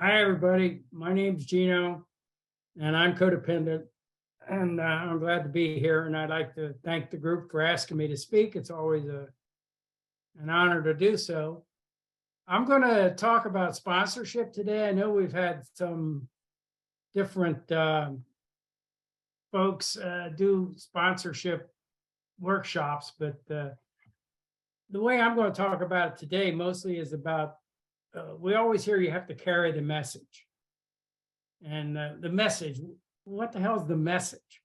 Hi, everybody. My name's Geno, and I'm codependent, and I'm glad to be here. And I'd like to thank the group for asking me to speak. It's always an honor to do so. I'm going to talk about sponsorship today. I know we've had some different folks do sponsorship workshops, but the way I'm going to talk about it today mostly is about we always hear you have to carry the message. And the message, what the hell is the message?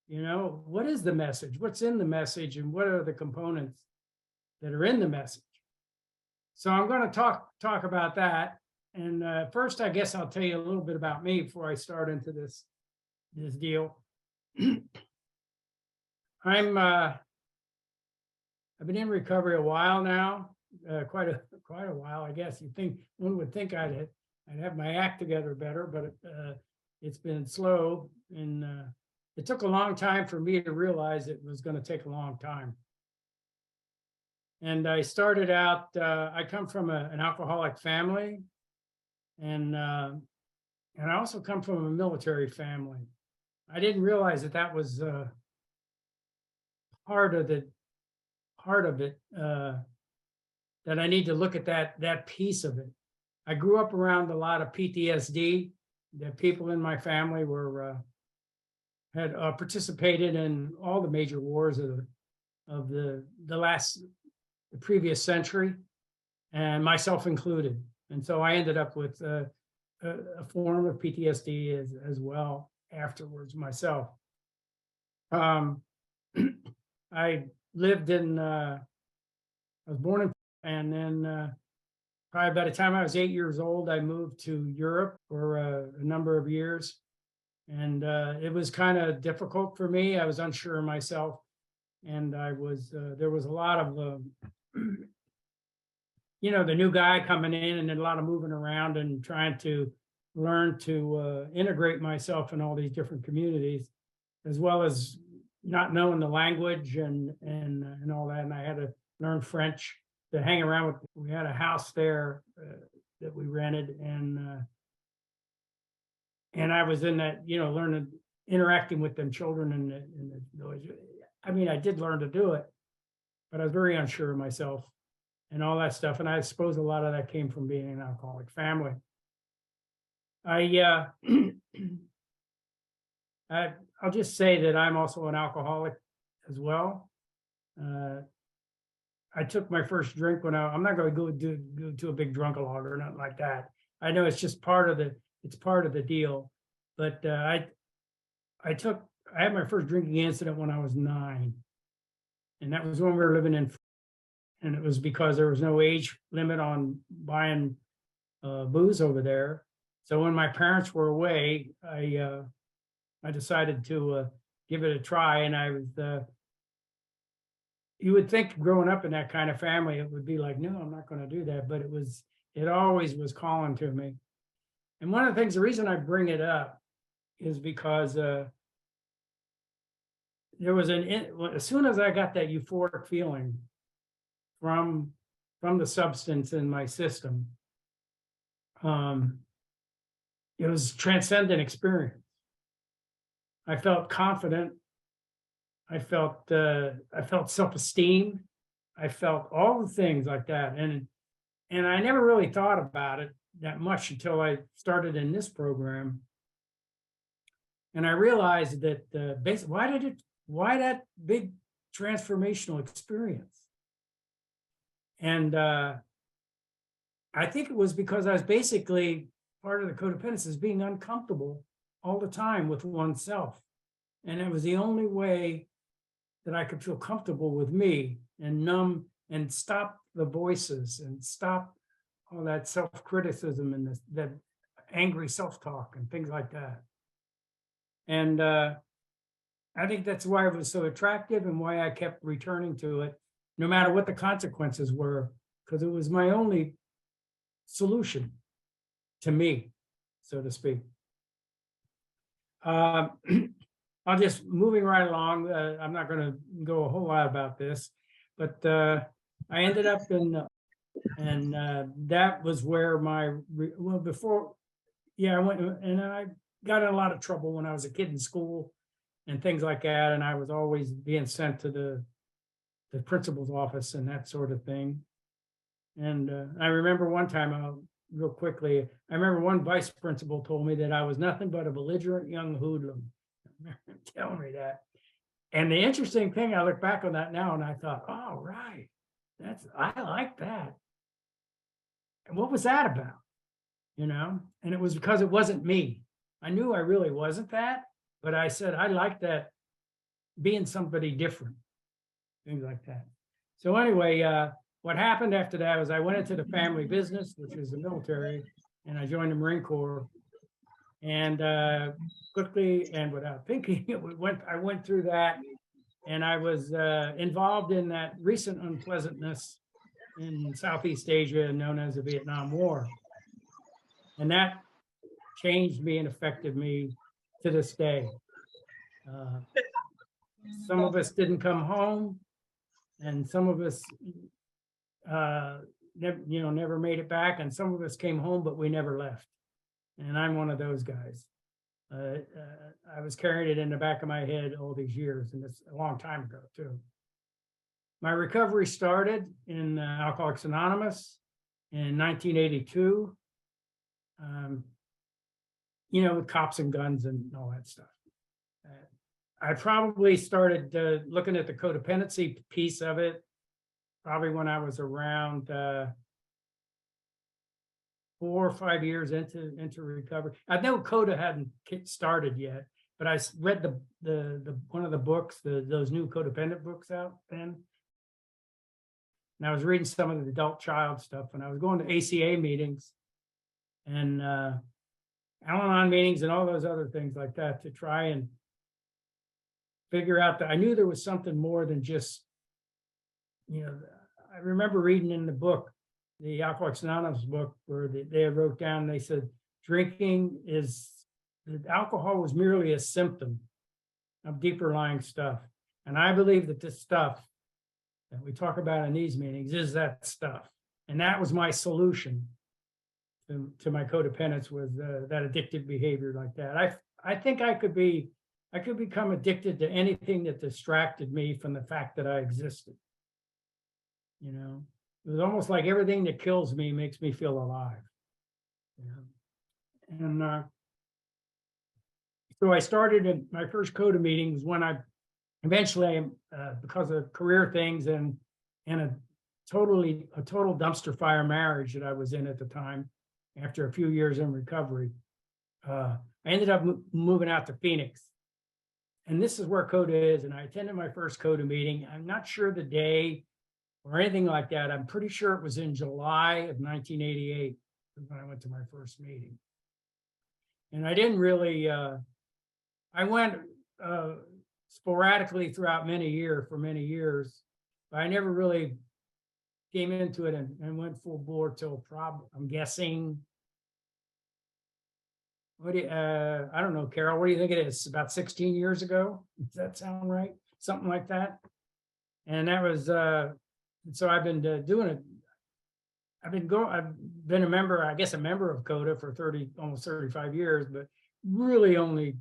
You know, what is the message? What's in the message, and what are the components that are in the message? So I'm going to talk about that. And first, I guess I'll tell you a little bit about me before I start into this deal. I've been in recovery a while now, quite a while, I guess. One would think I'd have my act together better, but it's been slow, and it took a long time for me to realize it was going to take a long time. And I started out. I come from an alcoholic family, and I also come from a military family. I didn't realize that was part of it. That I need to look at that piece of it. I grew up around a lot of PTSD. The people in my family had participated in all the major wars of the previous century, and myself included. And so I ended up with a form of PTSD as well afterwards myself. I lived in. I was born in, and then probably by the time I was 8 years old, I moved to Europe for a number of years. And it was kind of difficult for me. I was unsure of myself. And there was a lot of, the new guy coming in, and then a lot of moving around and trying to learn to integrate myself in all these different communities, as well as not knowing the language and all that. And I had to learn French to hang around with. We had a house there that we rented, and I was in that, learning, interacting with them children in the village. I mean, I did learn to do it, but I was very unsure of myself and all that stuff. And I suppose a lot of that came from being an alcoholic family. I'll just say that I'm also an alcoholic as well. I took my first drink when I'm not going to go to a big drunk-a-log or nothing like that. I know it's just part of the deal. But I had my first drinking incident when I was 9, and that was when we were living in, and it was because there was no age limit on buying booze over there. So when my parents were away, I decided to give it a try, and I was. You would think growing up in that kind of family, it would be like, no, I'm not going to do that. But it always was calling to me. And one of the things, the reason I bring it up is because there was as soon as I got that euphoric feeling from the substance in my system, it was a transcendent experience. I felt confident. I felt self-esteem. I felt all the things like that, and I never really thought about it that much until I started in this program, and I realized that basically why that big transformational experience, and I think it was because I was basically part of the codependence is being uncomfortable all the time with oneself, and it was the only way that I could feel comfortable with me and numb and stop the voices and stop all that self-criticism and that angry self-talk and things like that. And I think that's why it was so attractive and why I kept returning to it, no matter what the consequences were, because it was my only solution to me, so to speak. I'll just moving right along. I'm not going to go a whole lot about this, but I ended up in, and that was where before yeah, I went and I got in a lot of trouble when I was a kid in school and things like that. And I was always being sent to the principal's office and that sort of thing. And I remember one time, real quickly, I remember one vice principal told me that I was nothing but a belligerent young hoodlum. I remember him telling me that. And the interesting thing, I look back on that now and I thought, oh, right, I like that. And what was that about? You know? And it was because it wasn't me. I knew I really wasn't that, but I said, I like that, being somebody different, things like that. So anyway, what happened after that was I went into the family business, which is the military, and I joined the Marine Corps. And quickly and without thinking, I went through that, and I was involved in that recent unpleasantness in Southeast Asia known as the Vietnam War. And that changed me and affected me to this day. Some of us didn't come home, and some of us never made it back, and some of us came home, but we never left. And I'm one of those guys. I was carrying it in the back of my head all these years, and it's a long time ago too. My recovery started in Alcoholics Anonymous in 1982. With cops and guns and all that stuff. I probably started looking at the codependency piece of it probably when I was around 4 or 5 years into recovery. I know CoDA hadn't started yet, but I read the one of the books, those new codependent books out then. And I was reading some of the adult child stuff, and I was going to ACA meetings and Al-Anon meetings and all those other things like that to try and figure out that I knew there was something more than just, I remember reading in the book, the Alcoholics Anonymous book, where they wrote down, they said, alcohol was merely a symptom of deeper lying stuff. And I believe that this stuff that we talk about in these meetings is that stuff. And that was my solution to my codependence, was that addictive behavior like that. I think I could become addicted to anything that distracted me from the fact that I existed. It was almost like everything that kills me makes me feel alive. And so I started in my first CoDA meetings when I eventually, because of career things and a total dumpster fire marriage that I was in at the time, after a few years in recovery, I ended up moving out to Phoenix. And this is where CoDA is. And I attended my first CoDA meeting. I'm not sure the day or anything like that. I'm pretty sure it was in July of 1988 when I went to my first meeting. And I didn't really, I went sporadically throughout for many years, but I never really came into it and went full bore till I'm guessing, I don't know, Carol, what do you think it is? About 16 years ago? Does that sound right? Something like that. And that was, so I've been doing it. I've been a member of CoDA for almost 35 years, but really only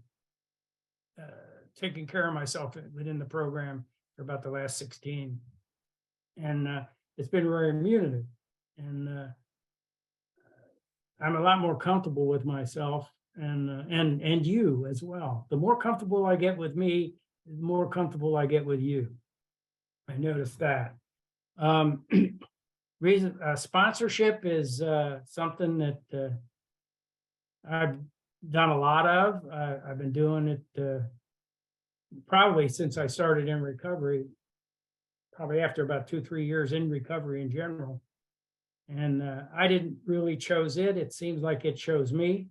taking care of myself within the program for about the last 16. And it's been very remunerative. And I'm a lot more comfortable with myself and you as well. The more comfortable I get with me, the more comfortable I get with you. I noticed that. Sponsorship is something that I've done a lot of. I've been doing it probably since I started in recovery, probably after about 2-3 years in recovery in general. And I didn't really chose it. It seems like it chose me.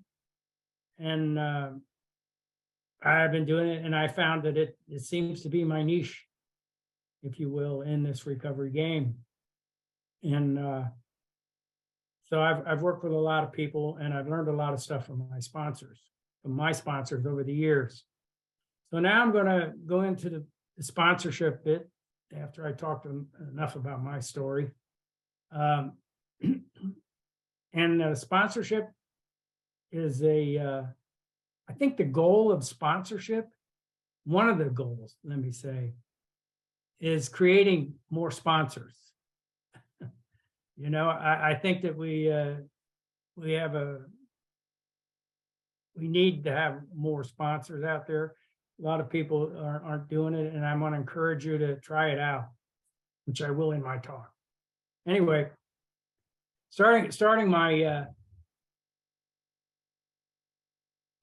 And I've been doing it, and I found that it seems to be my niche, if you will, in this recovery game. And so I've worked with a lot of people, and I've learned a lot of stuff from my sponsors over the years. So now I'm going to go into the sponsorship bit after I talked enough about my story. And sponsorship is I think the goal of sponsorship, one of the goals, let me say, is creating more sponsors. I think that we need to have more sponsors out there. A lot of people aren't doing it, and I want to encourage you to try it out, which I will in my talk. Anyway, starting my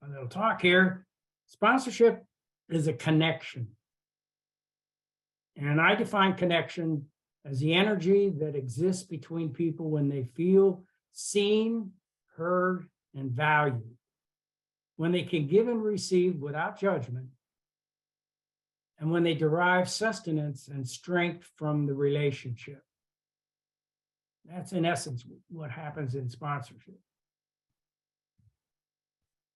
little talk here. Sponsorship is a connection. And I define connection as the energy that exists between people when they feel seen, heard, and valued. When they can give and receive without judgment, and when they derive sustenance and strength from the relationship. That's in essence what happens in sponsorship.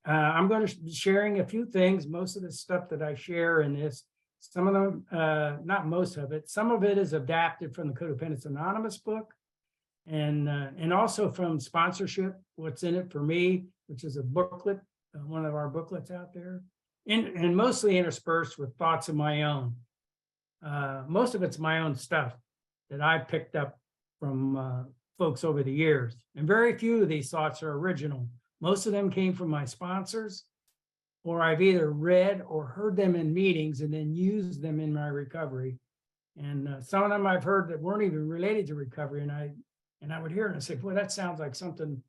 I'm going to be sharing a few things. Most of the stuff that I share in this, some of them, not most of it, some of it is adapted from the Codependence Anonymous book, and also from Sponsorship, What's in It for Me, which is a booklet, one of our booklets out there, and mostly interspersed with thoughts of my own. Most of it's my own stuff that I picked up from folks over the years, and very few of these thoughts are original. Most of them came from my sponsors, or I've either read or heard them in meetings and then used them in my recovery. And some of them I've heard that weren't even related to recovery. And I would hear it and say, boy, that sounds like something,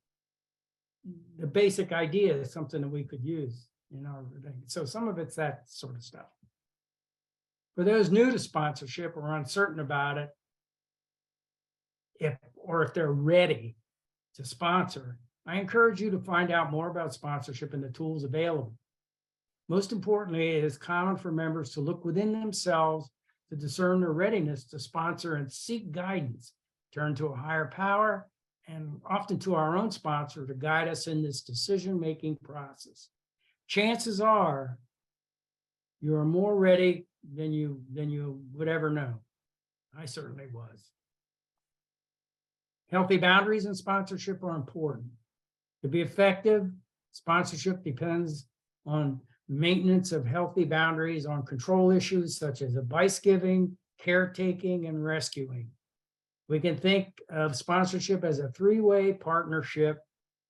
the basic idea is something that we could use in our thing. So some of it's that sort of stuff. For those new to sponsorship or uncertain about it, if they're ready to sponsor, I encourage you to find out more about sponsorship and the tools available. Most importantly, it is common for members to look within themselves to discern their readiness to sponsor and seek guidance, turn to a higher power, and often to our own sponsor to guide us in this decision-making process. Chances are you are more ready than you would ever know. I certainly was. Healthy boundaries in sponsorship are important. To be effective, sponsorship depends on maintenance of healthy boundaries on control issues such as advice giving, caretaking, and rescuing. We can think of sponsorship as a three-way partnership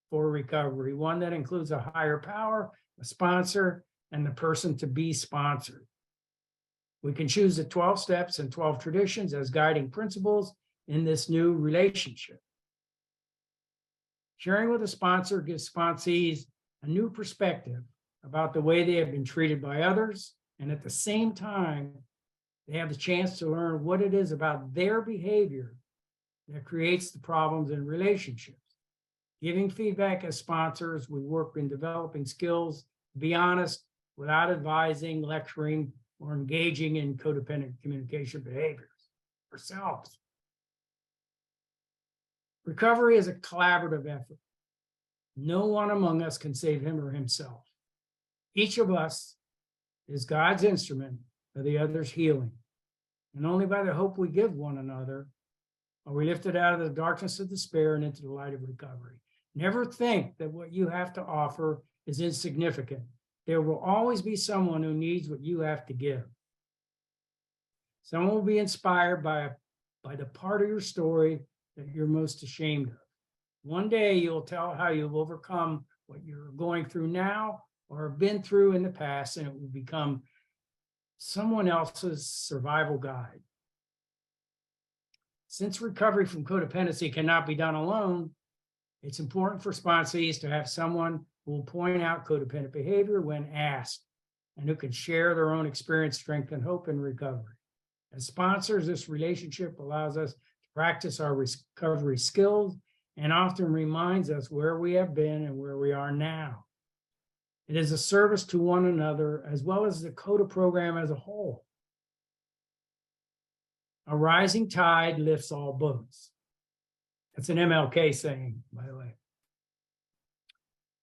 for recovery, one that includes a higher power, a sponsor, and the person to be sponsored. We can choose the 12 steps and 12 traditions as guiding principles in this new relationship. Sharing with a sponsor gives sponsees a new perspective about the way they have been treated by others, and at the same time, they have the chance to learn what it is about their behavior that creates the problems in relationships. Giving feedback as sponsors, we work in developing skills to be honest without advising, lecturing, or engaging in codependent communication behaviors ourselves. Recovery is a collaborative effort. No one among us can save him or himself. Each of us is God's instrument for the other's healing. And only by the hope we give one another are we lifted out of the darkness of despair and into the light of recovery. Never think that what you have to offer is insignificant. There will always be someone who needs what you have to give. Someone will be inspired by the part of your story that you're most ashamed of. One day you'll tell how you've overcome what you're going through now or have been through in the past, and it will become someone else's survival guide. Since recovery from codependency cannot be done alone, it's important for sponsees to have someone who will point out codependent behavior when asked, and who can share their own experience, strength, and hope in recovery. As sponsors, this relationship allows us to practice our recovery skills and often reminds us where we have been and where we are now. It is a service to one another as well as the CoDA program as a whole. A rising tide lifts all boats. That's an MLK saying, by the way.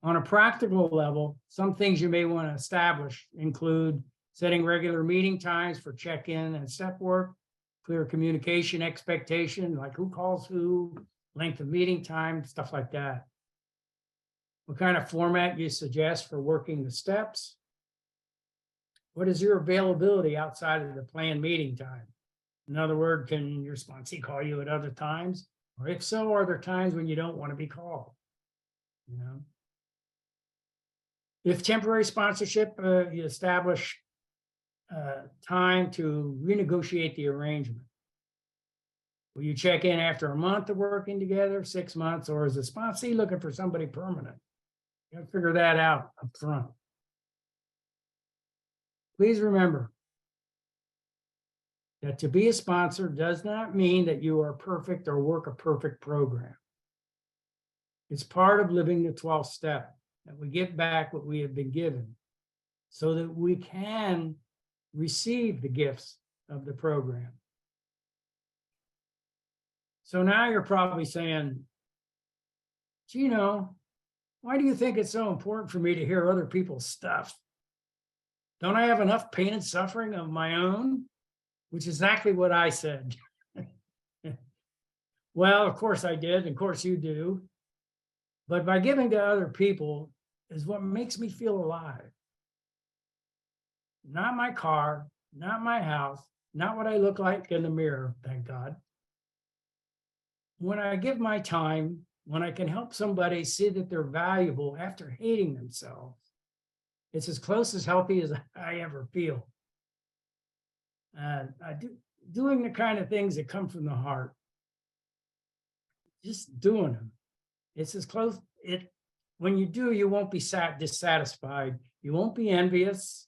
On a practical level, some things you may want to establish include setting regular meeting times for check-in and step work, clear communication expectation, like who calls who, length of meeting time, stuff like that. what kind of format you suggest for working the steps. What is your availability outside of the planned meeting time? In other words, can your sponsee call you at other times? Or if so, are there times when you don't want to be called? You know, if temporary sponsorship, you establish time to renegotiate the arrangement. Will you check in after a month of working together, 6 months, or is the sponsee looking for somebody permanent? You got to figure that out up front. Please remember that to be a sponsor does not mean that you are perfect or work a perfect program. It's part of living the 12th step, that we give back what we have been given so that we can receive the gifts of the program. So now you're probably saying, Geno, why do you think it's so important for me to hear other people's stuff? Don't I have enough pain and suffering of my own? Which is exactly what I said. Well, of course I did. Of course you do. But by giving to other people is what makes me feel alive. Not my car, not my house, not what I look like in the mirror, thank God. When I give my time, when I can help somebody see that they're valuable after hating themselves, it's as close as healthy as I ever feel. Doing the kind of things that come from the heart, just doing them. It's as close. When you do, you won't be dissatisfied. You won't be envious.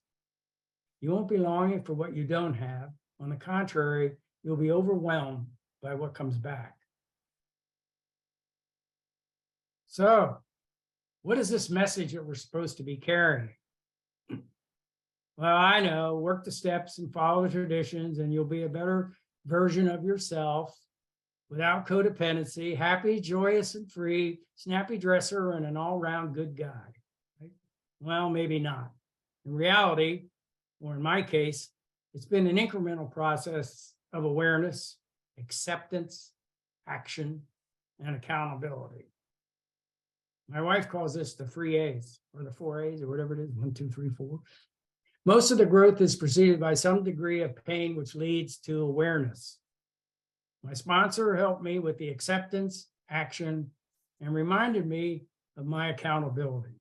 You won't be longing for what you don't have. On the contrary, you'll be overwhelmed by what comes back. So, what is this message that we're supposed to be carrying? Well, I know, work the steps and follow the traditions, and you'll be a better version of yourself without codependency, happy, joyous, and free, snappy dresser, and an all-round good guy. Right? Well, maybe not. In reality, or in my case, it's been an incremental process of awareness, acceptance, action, and accountability. My wife calls this the 3 A's, or the 4 A's, or whatever it is, 1, 2, 3, 4. Most of the growth is preceded by some degree of pain, which leads to awareness. My sponsor helped me with the acceptance, action, and reminded me of my accountability.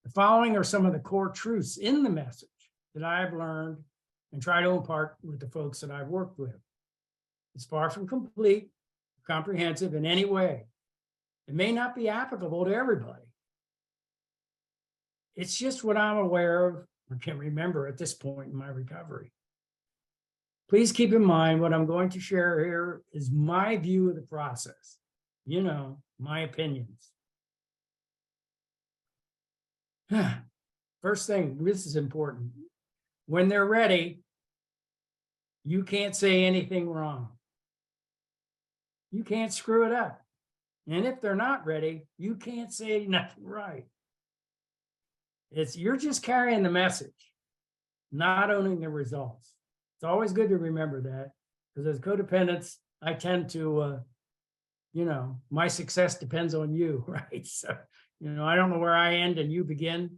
The following are some of the core truths in the message that I've learned and try to impart with the folks that I've worked with. It's far from complete, comprehensive in any way. It may not be applicable to everybody. It's just what I'm aware of or can remember at this point in my recovery. Please keep in mind what I'm going to share here is my view of the process. You know, my opinions. First thing, this is important. When they're ready, you can't say anything wrong. You can't screw it up. And if they're not ready, you can't say nothing right. You're just carrying the message, not owning the results. It's always good to remember that, because as codependents, I tend to, my success depends on you, right? So, I don't know where I end and you begin.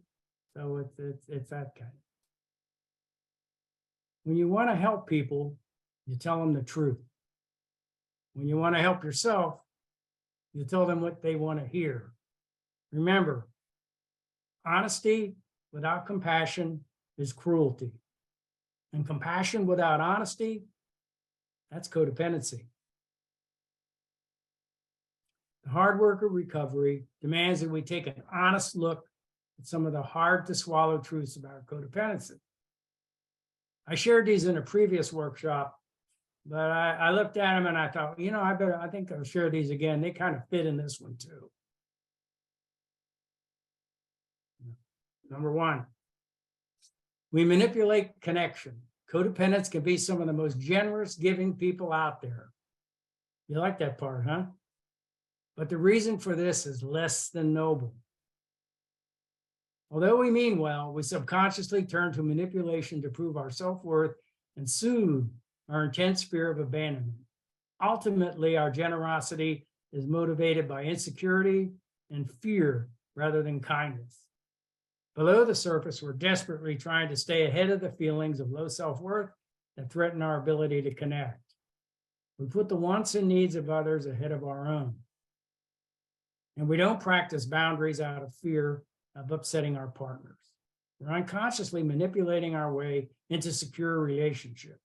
So it's that kind. When you want to help people, you tell them the truth. When you want to help yourself, you tell them what they want to hear. Remember, honesty without compassion is cruelty. And compassion without honesty, that's codependency. The hard work of recovery demands that we take an honest look at some of the hard to swallow truths about codependency. I shared these in a previous workshop, but I looked at them and I thought, I think I'll share these again. They kind of fit in this one too. Number one, we manipulate connection. Codependents can be some of the most generous, giving people out there. You like that part, huh? But the reason for this is less than noble. Although we mean well, we subconsciously turn to manipulation to prove our self-worth and soothe our intense fear of abandonment. Ultimately, our generosity is motivated by insecurity and fear rather than kindness. Below the surface, we're desperately trying to stay ahead of the feelings of low self-worth that threaten our ability to connect. We put the wants and needs of others ahead of our own. And we don't practice boundaries out of fear of upsetting our partners. We're unconsciously manipulating our way into secure relationships.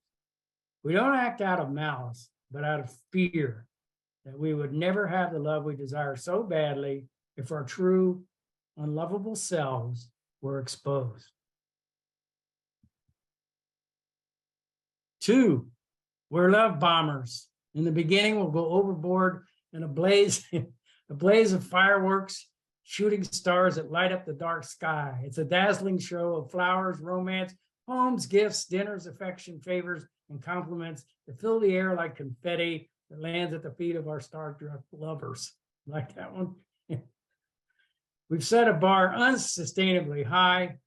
We don't act out of malice, but out of fear that we would never have the love we desire so badly if our true, unlovable selves were exposed. 2, we're love bombers. In the beginning, we'll go overboard in a blaze of fireworks, shooting stars that light up the dark sky. It's a dazzling show of flowers, romance, homes, gifts, dinners, affection, favors, and compliments that fill the air like confetti that lands at the feet of our star-struck lovers. Like that one? We've set a bar unsustainably high,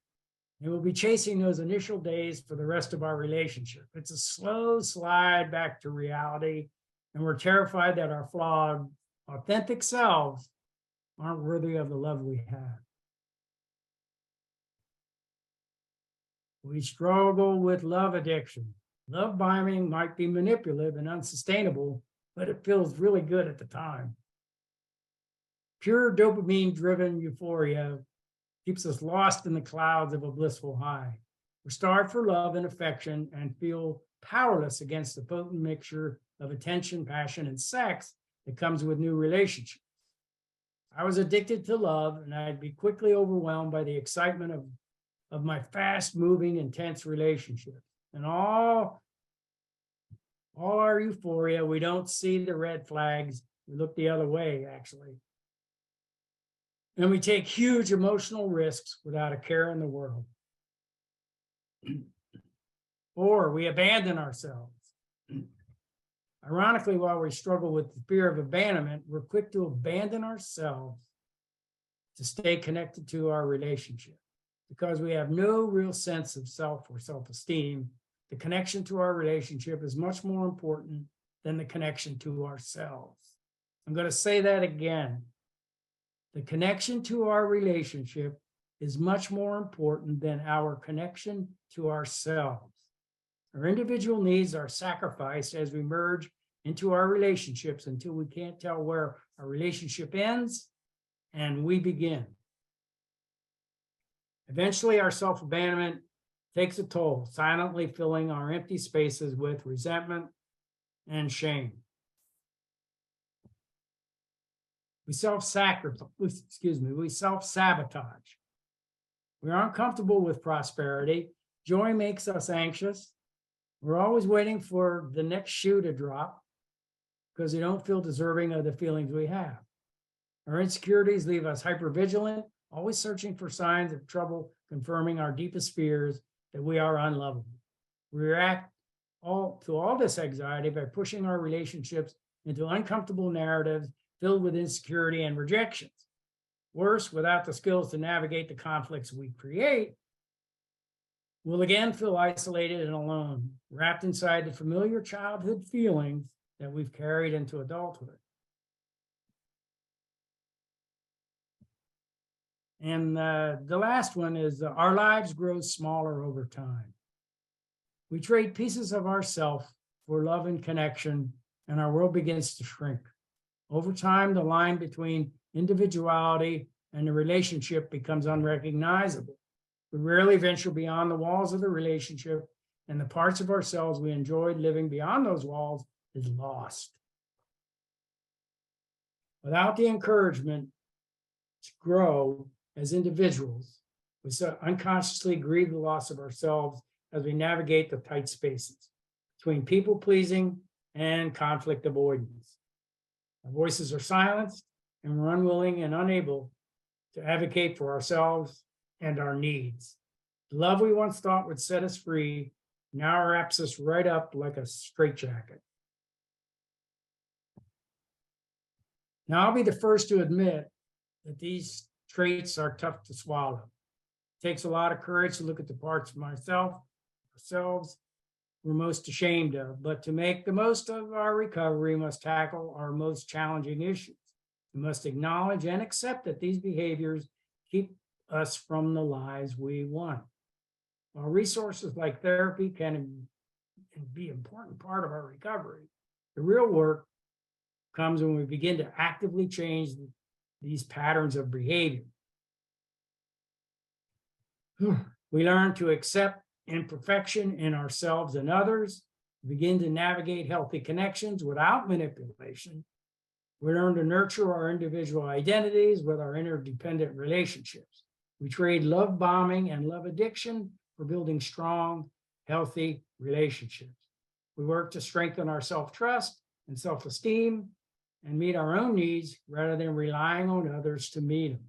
and we'll be chasing those initial days for the rest of our relationship. It's a slow slide back to reality, and we're terrified that our flawed, authentic selves aren't worthy of the love we have. We struggle with love addiction. Love bombing might be manipulative and unsustainable, but it feels really good at the time. Pure dopamine-driven euphoria keeps us lost in the clouds of a blissful high. We're starved for love and affection and feel powerless against the potent mixture of attention, passion, and sex that comes with new relationships. I was addicted to love, and I'd be quickly overwhelmed by the excitement of my fast-moving, intense relationships. And all our euphoria, we don't see the red flags. We look the other way, actually. And we take huge emotional risks without a care in the world. Or we abandon ourselves. Ironically, while we struggle with the fear of abandonment, we're quick to abandon ourselves to stay connected to our relationship. Because we have no real sense of self or self-esteem, the connection to our relationship is much more important than the connection to ourselves. I'm going to say that again. The connection to our relationship is much more important than our connection to ourselves. Our individual needs are sacrificed as we merge into our relationships until we can't tell where our relationship ends and we begin. Eventually, our self-abandonment takes a toll, silently filling our empty spaces with resentment and shame. We self-sabotage. We aren't comfortable with prosperity. Joy makes us anxious. We're always waiting for the next shoe to drop because we don't feel deserving of the feelings we have. Our insecurities leave us hypervigilant, always searching for signs of trouble, confirming our deepest fears that we are unlovable. We react to all this anxiety by pushing our relationships into uncomfortable narratives filled with insecurity and rejections. Worse, without the skills to navigate the conflicts we create, we'll again feel isolated and alone, wrapped inside the familiar childhood feelings that we've carried into adulthood. And the last one is our lives grow smaller over time. We trade pieces of ourselves for love and connection, and our world begins to shrink. Over time, the line between individuality and the relationship becomes unrecognizable. We rarely venture beyond the walls of the relationship, and the parts of ourselves we enjoyed living beyond those walls is lost. Without the encouragement to grow as individuals, we unconsciously grieve the loss of ourselves as we navigate the tight spaces between people-pleasing and conflict avoidance. Our voices are silenced, and we're unwilling and unable to advocate for ourselves and our needs. The love we once thought would set us free now wraps us right up like a straitjacket. Now, I'll be the first to admit that these traits are tough to swallow. It takes a lot of courage to look at the parts of ourselves, we're most ashamed of. But to make the most of our recovery, we must tackle our most challenging issues. We must acknowledge and accept that these behaviors keep us from the lives we want. While resources like therapy can be an important part of our recovery, the real work comes when we begin to actively change these patterns of behavior. We learn to accept imperfection in ourselves and others, begin to navigate healthy connections without manipulation. We learn to nurture our individual identities with our interdependent relationships. We trade love bombing and love addiction for building strong, healthy relationships. We work to strengthen our self-trust and self-esteem and meet our own needs rather than relying on others to meet them.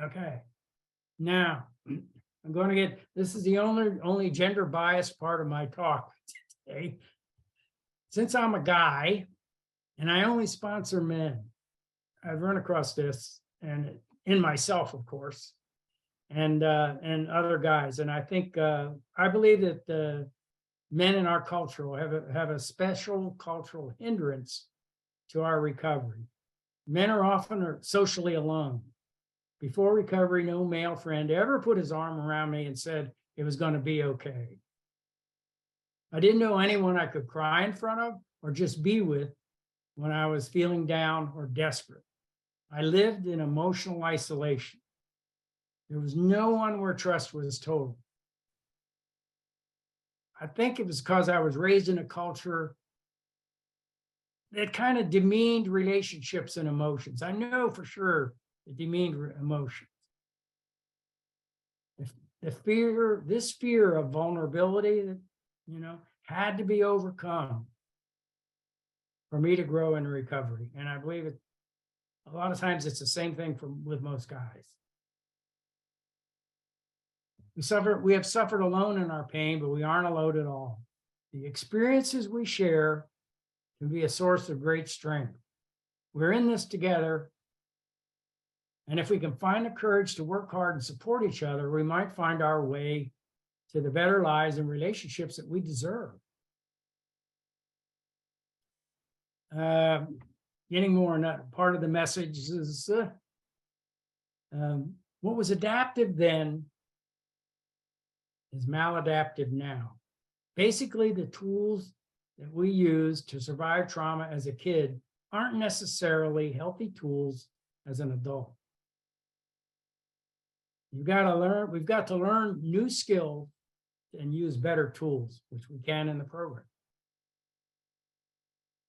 Okay, now I'm going to get, this is the only gender biased part of my talk today. Since I'm a guy and I only sponsor men, I've run across this, and in myself, of course, and other guys. And I think, I believe that men in our culture have a special cultural hindrance to our recovery. Men are often socially alone. Before recovery, no male friend ever put his arm around me and said it was going to be okay. I didn't know anyone I could cry in front of or just be with when I was feeling down or desperate. I lived in emotional isolation. There was no one where trust was total. I think it was because I was raised in a culture that kind of demeaned relationships and emotions. I know for sure it demeaned emotions. This fear of vulnerability that, had to be overcome for me to grow in recovery. And I believe a lot of times it's the same thing with most guys. We have suffered alone in our pain, but we aren't alone at all. The experiences we share can be a source of great strength. We're in this together. And if we can find the courage to work hard and support each other, we might find our way to the better lives and relationships that we deserve. Getting more on that part of the message is what was adaptive then is maladaptive now. Basically, the tools that we use to survive trauma as a kid aren't necessarily healthy tools as an adult. We've got to learn new skills and use better tools, which we can in the program.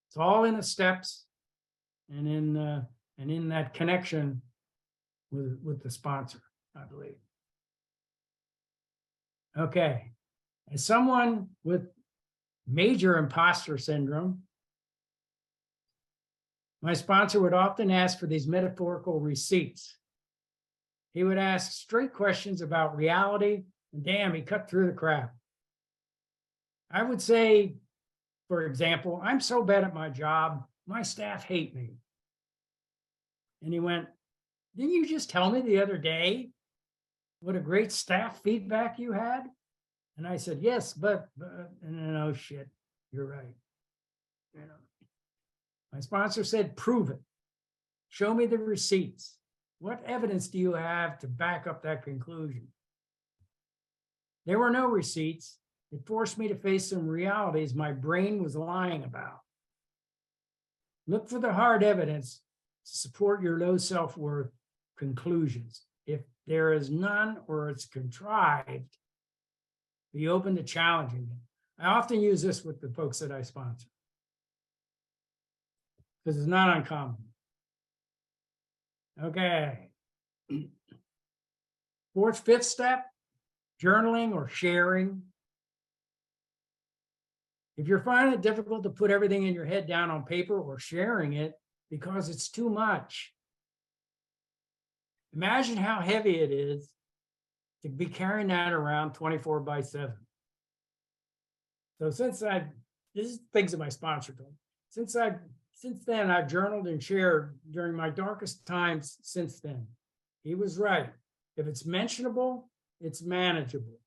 It's all in the steps and in that connection with the sponsor, I believe. Okay, as someone with major imposter syndrome, my sponsor would often ask for these metaphorical receipts. He would ask straight questions about reality, and damn, he cut through the crap. I would say, for example, I'm so bad at my job, my staff hate me. And he went, didn't you just tell me the other day what a great staff feedback you had? And I said, yes, but and then, oh shit, you're right. My sponsor said, prove it. Show me the receipts. What evidence do you have to back up that conclusion? There were no receipts. It forced me to face some realities my brain was lying about. Look for the hard evidence to support your low self-worth conclusions. If there is none or it's contrived, be open to challenging them. I often use this with the folks that I sponsor because it's not uncommon. Okay. Fifth step, journaling or sharing. If you're finding it difficult to put everything in your head down on paper or sharing it because it's too much, imagine how heavy it is to be carrying that around 24/7. So this is things that my sponsor told me. Since then, I've journaled and shared during my darkest times since then. He was right. If it's mentionable, it's manageable.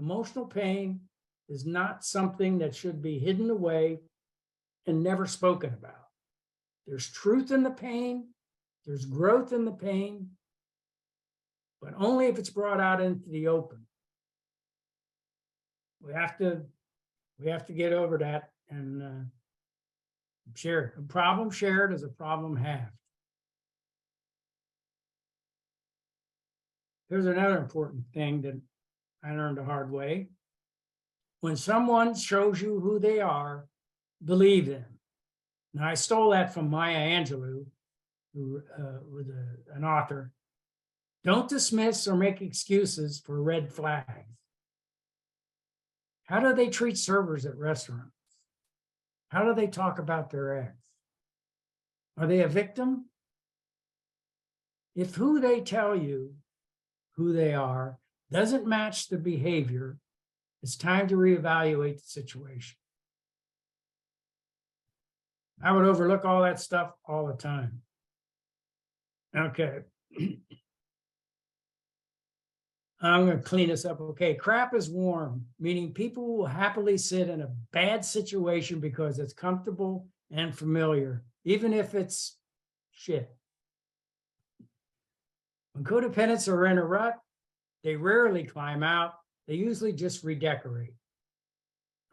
Emotional pain is not something that should be hidden away and never spoken about. There's truth in the pain, there's growth in the pain, but only if it's brought out into the open. We have to get over that and share. A problem shared is a problem halved. Here's another important thing that I learned the hard way. When someone shows you who they are, believe them. Now, I stole that from Maya Angelou, who was an author. Don't dismiss or make excuses for red flags. How do they treat servers at restaurants? How do they talk about their ex? Are they a victim? If who they tell you who they are doesn't match the behavior, it's time to reevaluate the situation. I would overlook all that stuff all the time. Okay. I'm going to clean this up. Okay. Crap is warm, meaning people will happily sit in a bad situation because it's comfortable and familiar, even if it's shit. When codependents are in a rut, they rarely climb out. They usually just redecorate.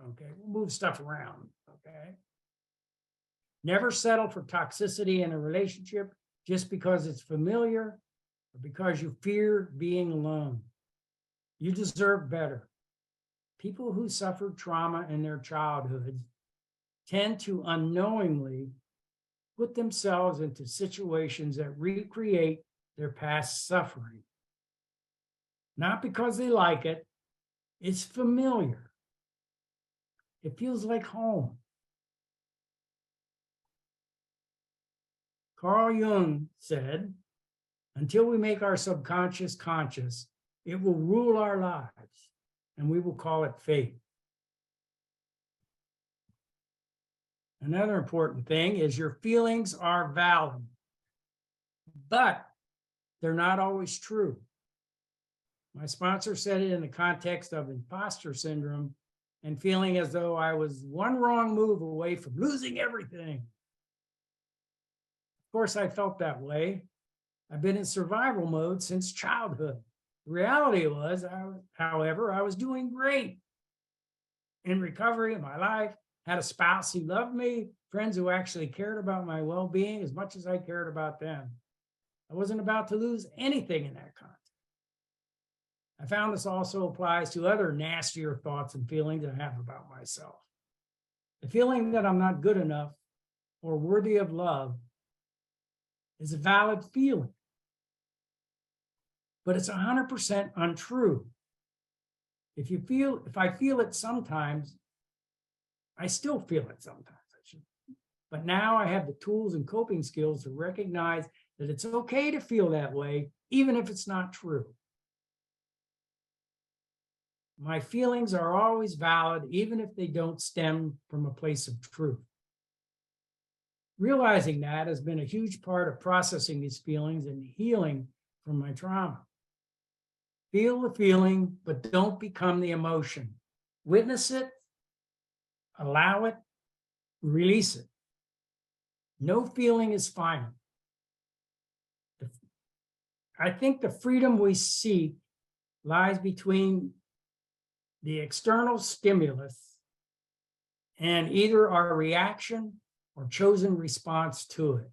Okay. We'll move stuff around. Okay. Never settle for toxicity in a relationship just because it's familiar or because you fear being alone. You deserve better. People who suffered trauma in their childhood tend to unknowingly put themselves into situations that recreate their past suffering. Not because they like it, it's familiar. It feels like home. Carl Jung said, until we make our subconscious conscious, it will rule our lives, and we will call it fate. Another important thing is your feelings are valid, but they're not always true. My sponsor said it in the context of imposter syndrome and feeling as though I was one wrong move away from losing everything. Of course, I felt that way. I've been in survival mode since childhood. The reality was, however, I was doing great in recovery in my life, had a spouse who loved me, friends who actually cared about my well-being as much as I cared about them. I wasn't about to lose anything in that context. I found this also applies to other nastier thoughts and feelings I have about myself. The feeling that I'm not good enough or worthy of love is a valid feeling, but it's 100% untrue. If I feel it sometimes, I still feel it sometimes. But now I have the tools and coping skills to recognize that it's okay to feel that way, even if it's not true. My feelings are always valid, even if they don't stem from a place of truth. Realizing that has been a huge part of processing these feelings and healing from my trauma. Feel the feeling, but don't become the emotion. Witness it, allow it, release it. No feeling is final. I think the freedom we seek lies between the external stimulus and either our reaction or chosen response to it.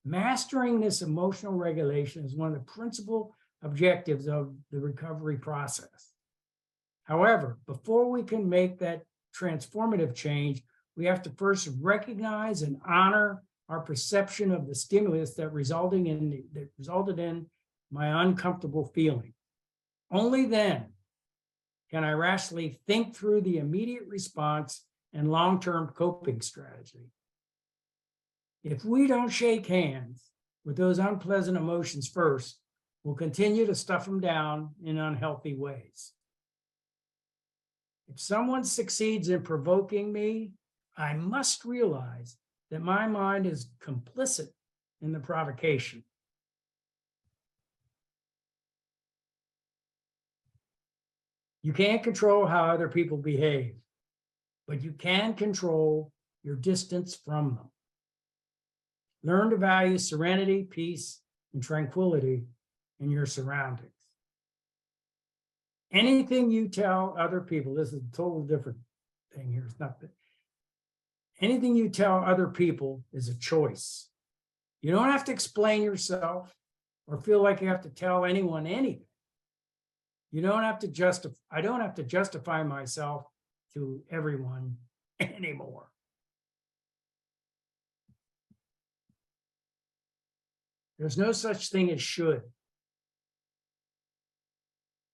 Mastering this emotional regulation is one of the principal objectives of the recovery process. However, before we can make that transformative change, we have to first recognize and honor our perception of the stimulus that resulted in my uncomfortable feeling. Only then can I rationally think through the immediate response and long-term coping strategy. If we don't shake hands with those unpleasant emotions first, we'll continue to stuff them down in unhealthy ways. If someone succeeds in provoking me, I must realize that my mind is complicit in the provocation. You can't control how other people behave, but you can control your distance from them. Learn to value serenity, peace, and tranquility in your surroundings. Anything you tell other people, this is a total different thing here. It's not that. Anything you tell other people is a choice. You don't have to explain yourself or feel like you have to tell anyone anything. You don't have to justify, I don't have to justify myself to everyone anymore. There's no such thing as should.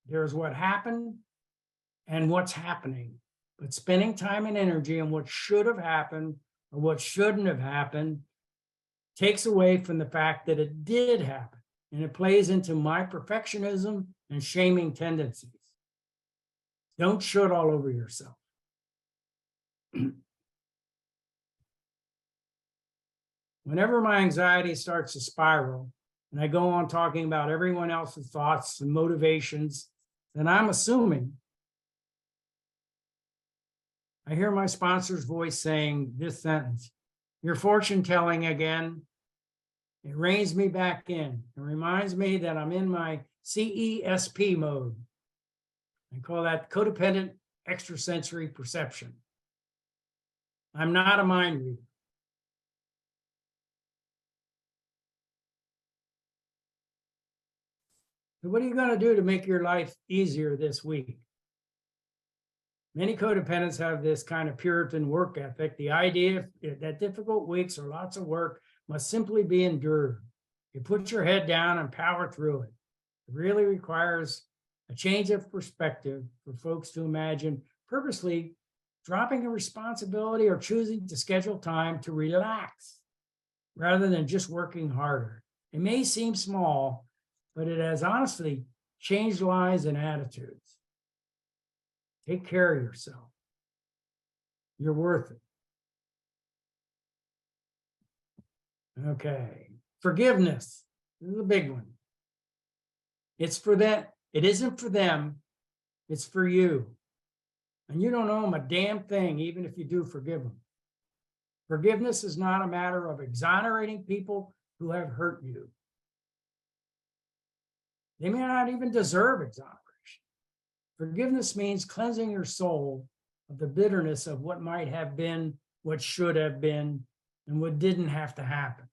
There's what happened and what's happening. But spending time and energy on what should have happened or what shouldn't have happened takes away from the fact that it did happen. And it plays into my perfectionism and shaming tendencies. Don't should all over yourself. Whenever my anxiety starts to spiral and I go on talking about everyone else's thoughts and motivations, then I'm assuming I hear my sponsor's voice saying this sentence: "Your fortune telling again." It reins me back in. It reminds me that I'm in my CESP mode. I call that codependent extrasensory perception. I'm not a mind reader. So what are you going to do to make your life easier this week? Many codependents have this kind of Puritan work ethic. The idea that difficult weeks or lots of work must simply be endured. You put your head down and power through it. It really requires a change of perspective for folks to imagine purposely dropping a responsibility or choosing to schedule time to relax rather than just working harder. It may seem small, but it has honestly changed lives and attitudes. Take care of yourself. You're worth it. Okay. Forgiveness. This is a big one. It's for them. It isn't for them. It's for you. And you don't owe them a damn thing, even if you do forgive them. Forgiveness is not a matter of exonerating people who have hurt you. They may not even deserve exoneration. Forgiveness means cleansing your soul of the bitterness of what might have been, what should have been, and what didn't have to happen.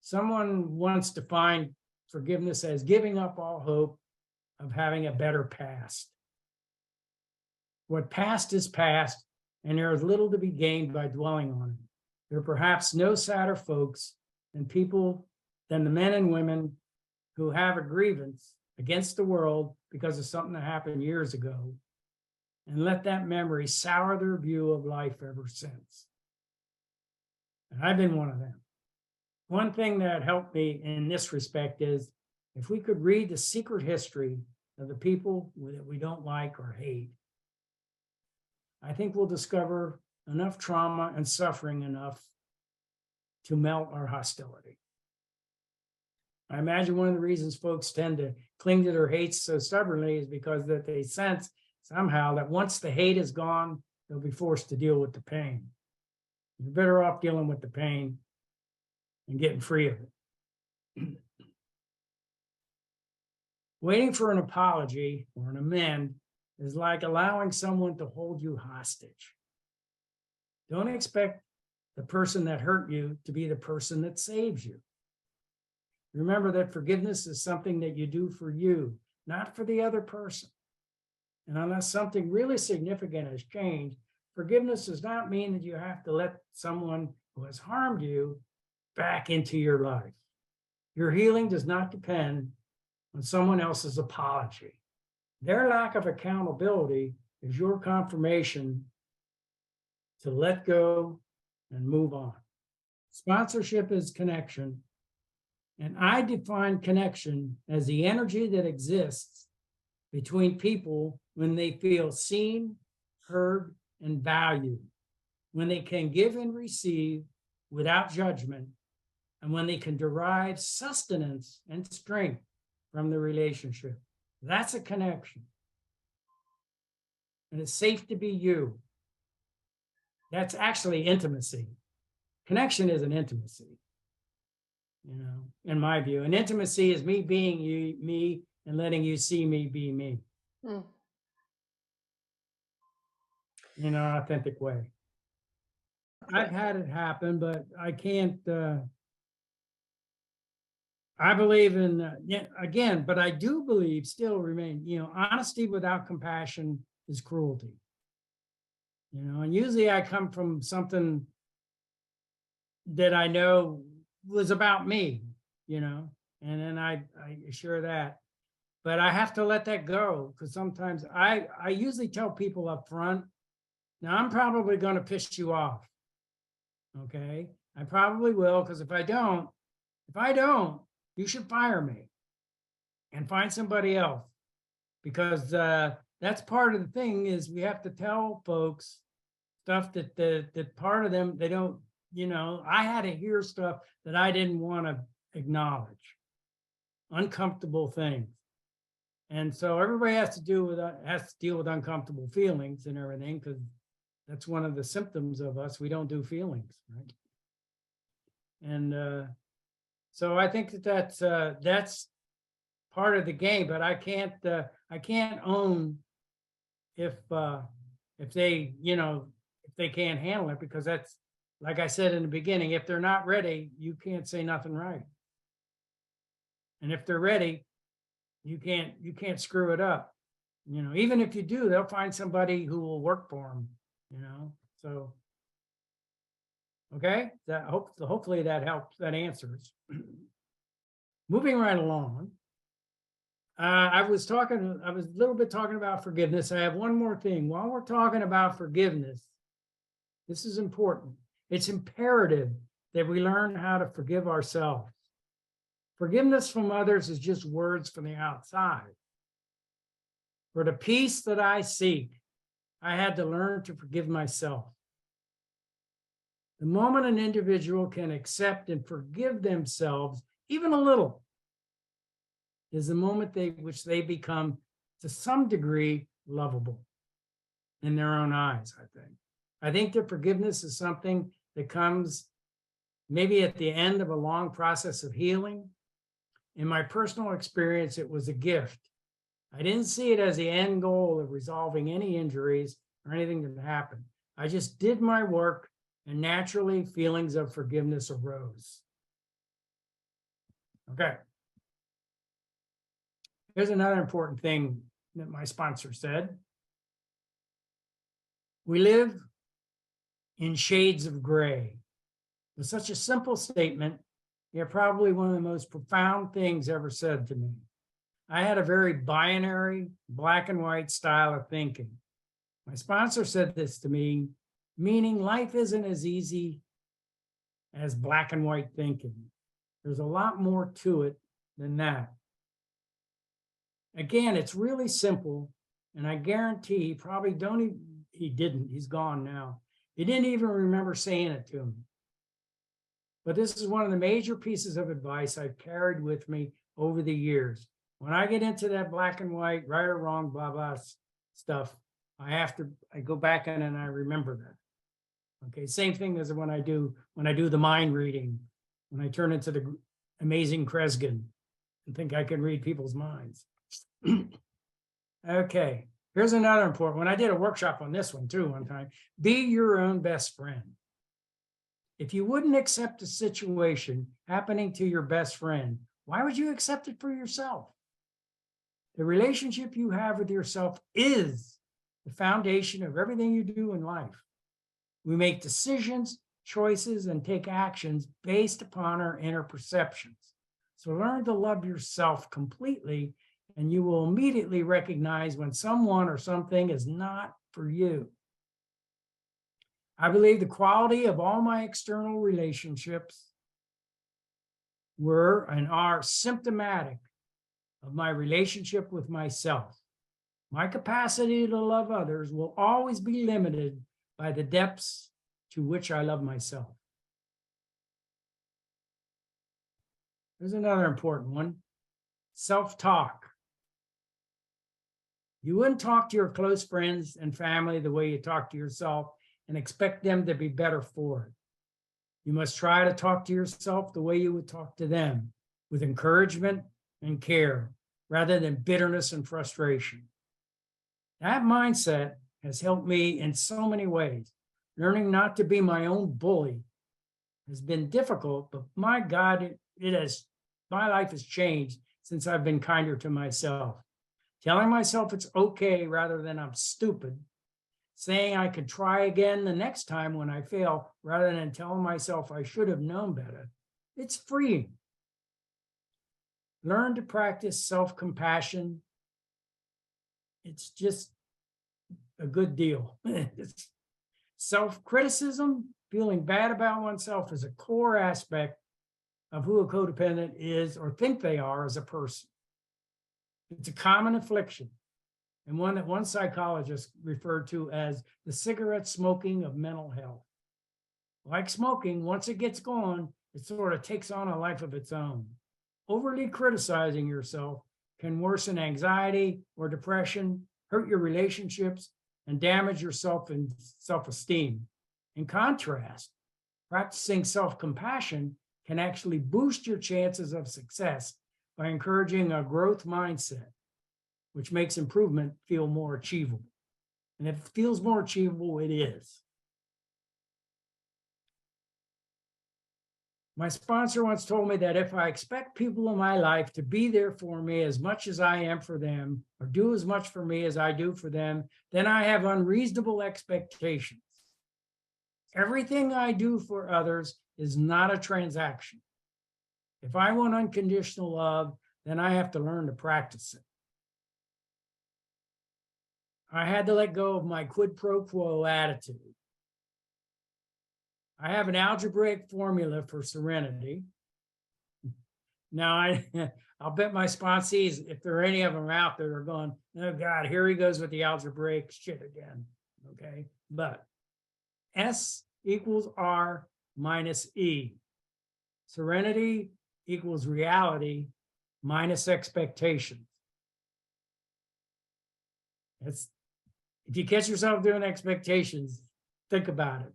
Someone once defined forgiveness as giving up all hope of having a better past. What past is past, and there is little to be gained by dwelling on it. There are perhaps no sadder folks than the men and women who have a grievance against the world because of something that happened years ago and let that memory sour their view of life ever since. And I've been one of them. One thing that helped me in this respect is if we could read the secret history of the people that we don't like or hate, I think we'll discover enough trauma and suffering enough to melt our hostility. I imagine one of the reasons folks tend to cling to their hates so stubbornly is because that they sense somehow that once the hate is gone, they'll be forced to deal with the pain. You're better off dealing with the pain and getting free of it. Waiting for an apology or an amend is like allowing someone to hold you hostage. Don't expect the person that hurt you to be the person that saves you. Remember that forgiveness is something that you do for you, not for the other person. And unless something really significant has changed, forgiveness does not mean that you have to let someone who has harmed you back into your life. Your healing does not depend on someone else's apology. Their lack of accountability is your confirmation to let go and move on. Sponsorship is connection. And I define connection as the energy that exists between people when they feel seen, heard, and valued, when they can give and receive without judgment, and when they can derive sustenance and strength from the relationship. That's a connection. and it's safe to be you. That's actually intimacy. Connection is an intimacy, in my view. And intimacy is me being you, me, and letting you see me be me Mm. in an authentic way. I've had it happen, but I can't. I believe in again, but I do believe still remain. Honesty without compassion is cruelty. And usually I come from something that I know was about me. And then I share that. But I have to let that go because sometimes I usually tell people up front, now I'm probably going to piss you off. Okay. I probably will, because if I don't, you should fire me and find somebody else, because that's part of the thing is we have to tell folks stuff that part of them, they don't, I had to hear stuff that I didn't want to acknowledge, uncomfortable things. And so everybody has to deal with uncomfortable feelings and everything, because that's one of the symptoms of us. We don't do feelings, right? And so I think that's part of the game. But I can't own if they if they can't handle it, because that's, like I said in the beginning, if they're not ready, you can't say nothing right. And if they're ready, you can't screw it up. Even if you do, they'll find somebody who will work for them. So okay, hopefully that helps, that answers. Moving right along. I was a little bit talking about forgiveness. I have one more thing. While we're talking about forgiveness, this is important. It's imperative that we learn how to forgive ourselves. Forgiveness from others is just words from the outside. For the peace that I seek, I had to learn to forgive myself. The moment an individual can accept and forgive themselves, even a little, is the moment which they become, to some degree, lovable in their own eyes, I think. I think that forgiveness is something that comes maybe at the end of a long process of healing. In my personal experience, it was a gift. I didn't see it as the end goal of resolving any injuries or anything that happened. I just did my work, and naturally feelings of forgiveness arose. Okay. Here's another important thing that my sponsor said. We live in shades of gray. With such a simple statement, yet probably one of the most profound things ever said to me. I had a very binary, black and white style of thinking. My sponsor said this to me, meaning life isn't as easy as black and white thinking. There's a lot more to it than that. Again, it's really simple, and I guarantee he probably he didn't, he's gone now. He didn't even remember saying it to me. But this is one of the major pieces of advice I've carried with me over the years. When I get into that black and white, right or wrong, blah, blah stuff, I go back in and I remember that. Okay, same thing as when I do the mind reading, when I turn into the amazing Kresgen and think I can read people's minds. Okay, here's another important one. I did a workshop on this one too one time. Be your own best friend. If you wouldn't accept a situation happening to your best friend, why would you accept it for yourself? The relationship you have with yourself is the foundation of everything you do in life. We make decisions, choices, and take actions based upon our inner perceptions. So learn to love yourself completely, and you will immediately recognize when someone or something is not for you. I believe the quality of all my external relationships were and are symptomatic of my relationship with myself. My capacity to love others will always be limited by the depths to which I love myself. Here's another important one. Self-talk. You wouldn't talk to your close friends and family the way you talk to yourself and expect them to be better for it. You must try to talk to yourself the way you would talk to them, with encouragement and care, rather than bitterness and frustration. That mindset has helped me in so many ways. Learning not to be my own bully has been difficult, but my God, my life has changed since I've been kinder to myself. Telling myself it's okay rather than I'm stupid. Saying I could try again the next time when I fail rather than telling myself I should have known better. It's freeing. Learn to practice self-compassion. It's just a good deal. Self-criticism, feeling bad about oneself, is a core aspect of who a codependent is or think they are as a person. It's a common affliction, and one that one psychologist referred to as the cigarette smoking of mental health. Like smoking, once it gets going, it sort of takes on a life of its own. Overly criticizing yourself can worsen anxiety or depression, hurt your relationships, and damage your self-esteem. In contrast, practicing self-compassion can actually boost your chances of success by encouraging a growth mindset, which makes improvement feel more achievable. And if it feels more achievable, it is. My sponsor once told me that if I expect people in my life to be there for me as much as I am for them, or do as much for me as I do for them, then I have unreasonable expectations. Everything I do for others is not a transaction. If I want unconditional love, then I have to learn to practice it. I had to let go of my quid pro quo attitude. I have an algebraic formula for serenity. Now, I'll bet my sponsees, if there are any of them out there, are going, oh God, here he goes with the algebraic shit again, okay? But S equals R minus E. Serenity equals reality minus expectations. If you catch yourself doing expectations, think about it.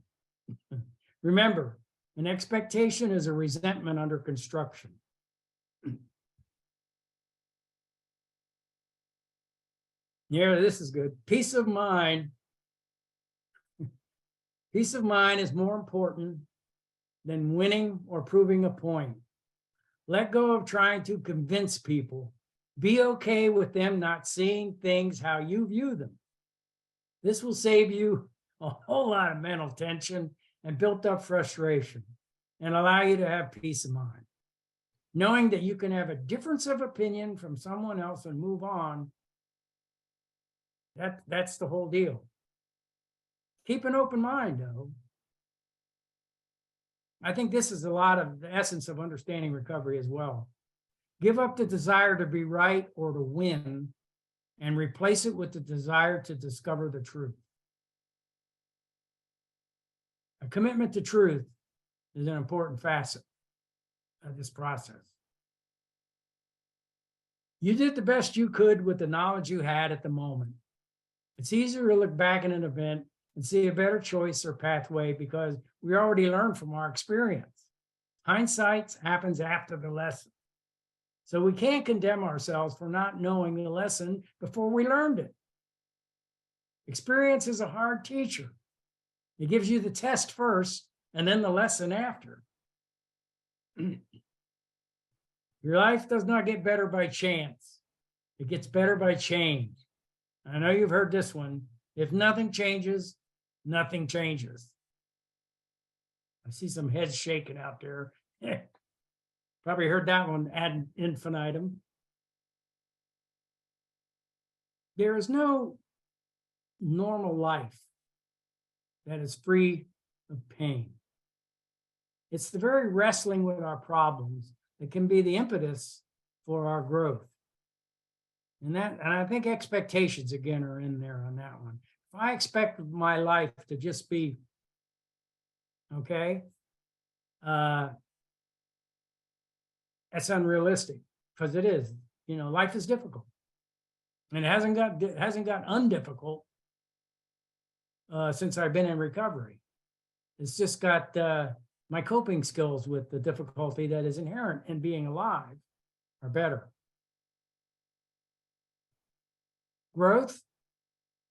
Remember, an expectation is a resentment under construction. Yeah, this is good. Peace of mind. Peace of mind is more important than winning or proving a point. Let go of trying to convince people. Be okay with them not seeing things how you view them. This will save you a whole lot of mental tension and built up frustration, and allow you to have peace of mind. Knowing that you can have a difference of opinion from someone else and move on, that's the whole deal. Keep an open mind, though. I think this is a lot of the essence of understanding recovery as well. Give up the desire to be right or to win, and replace it with the desire to discover the truth. A commitment to truth is an important facet of this process. You did the best you could with the knowledge you had at the moment. It's easier to look back at an event and see a better choice or pathway because we already learned from our experience. Hindsight happens after the lesson. So we can't condemn ourselves for not knowing the lesson before we learned it. Experience is a hard teacher. It gives you the test first and then the lesson after. Your life does not get better by chance. It gets better by change. I know you've heard this one. If nothing changes, nothing changes. I see some heads shaking out there. Probably heard that one ad infinitum. There is no normal life that is free of pain. It's the very wrestling with our problems that can be the impetus for our growth. And I think expectations again are in there on that one. If I expect my life to just be okay, that's unrealistic because it is. You know, life is difficult. And it hasn't got undifficult since I've been in recovery. It's just got my coping skills with the difficulty that is inherent in being alive are better. Growth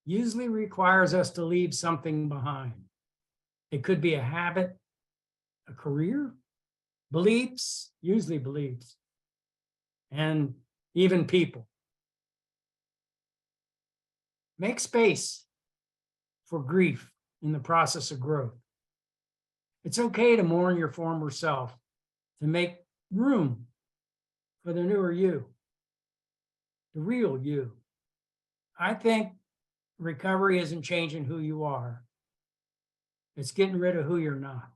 usually requires us to leave something behind. It could be a habit, a career, beliefs, usually beliefs, and even people. Make space for grief in the process of growth. It's okay to mourn your former self, to make room for the newer you, the real you. I think recovery isn't changing who you are. It's getting rid of who you're not.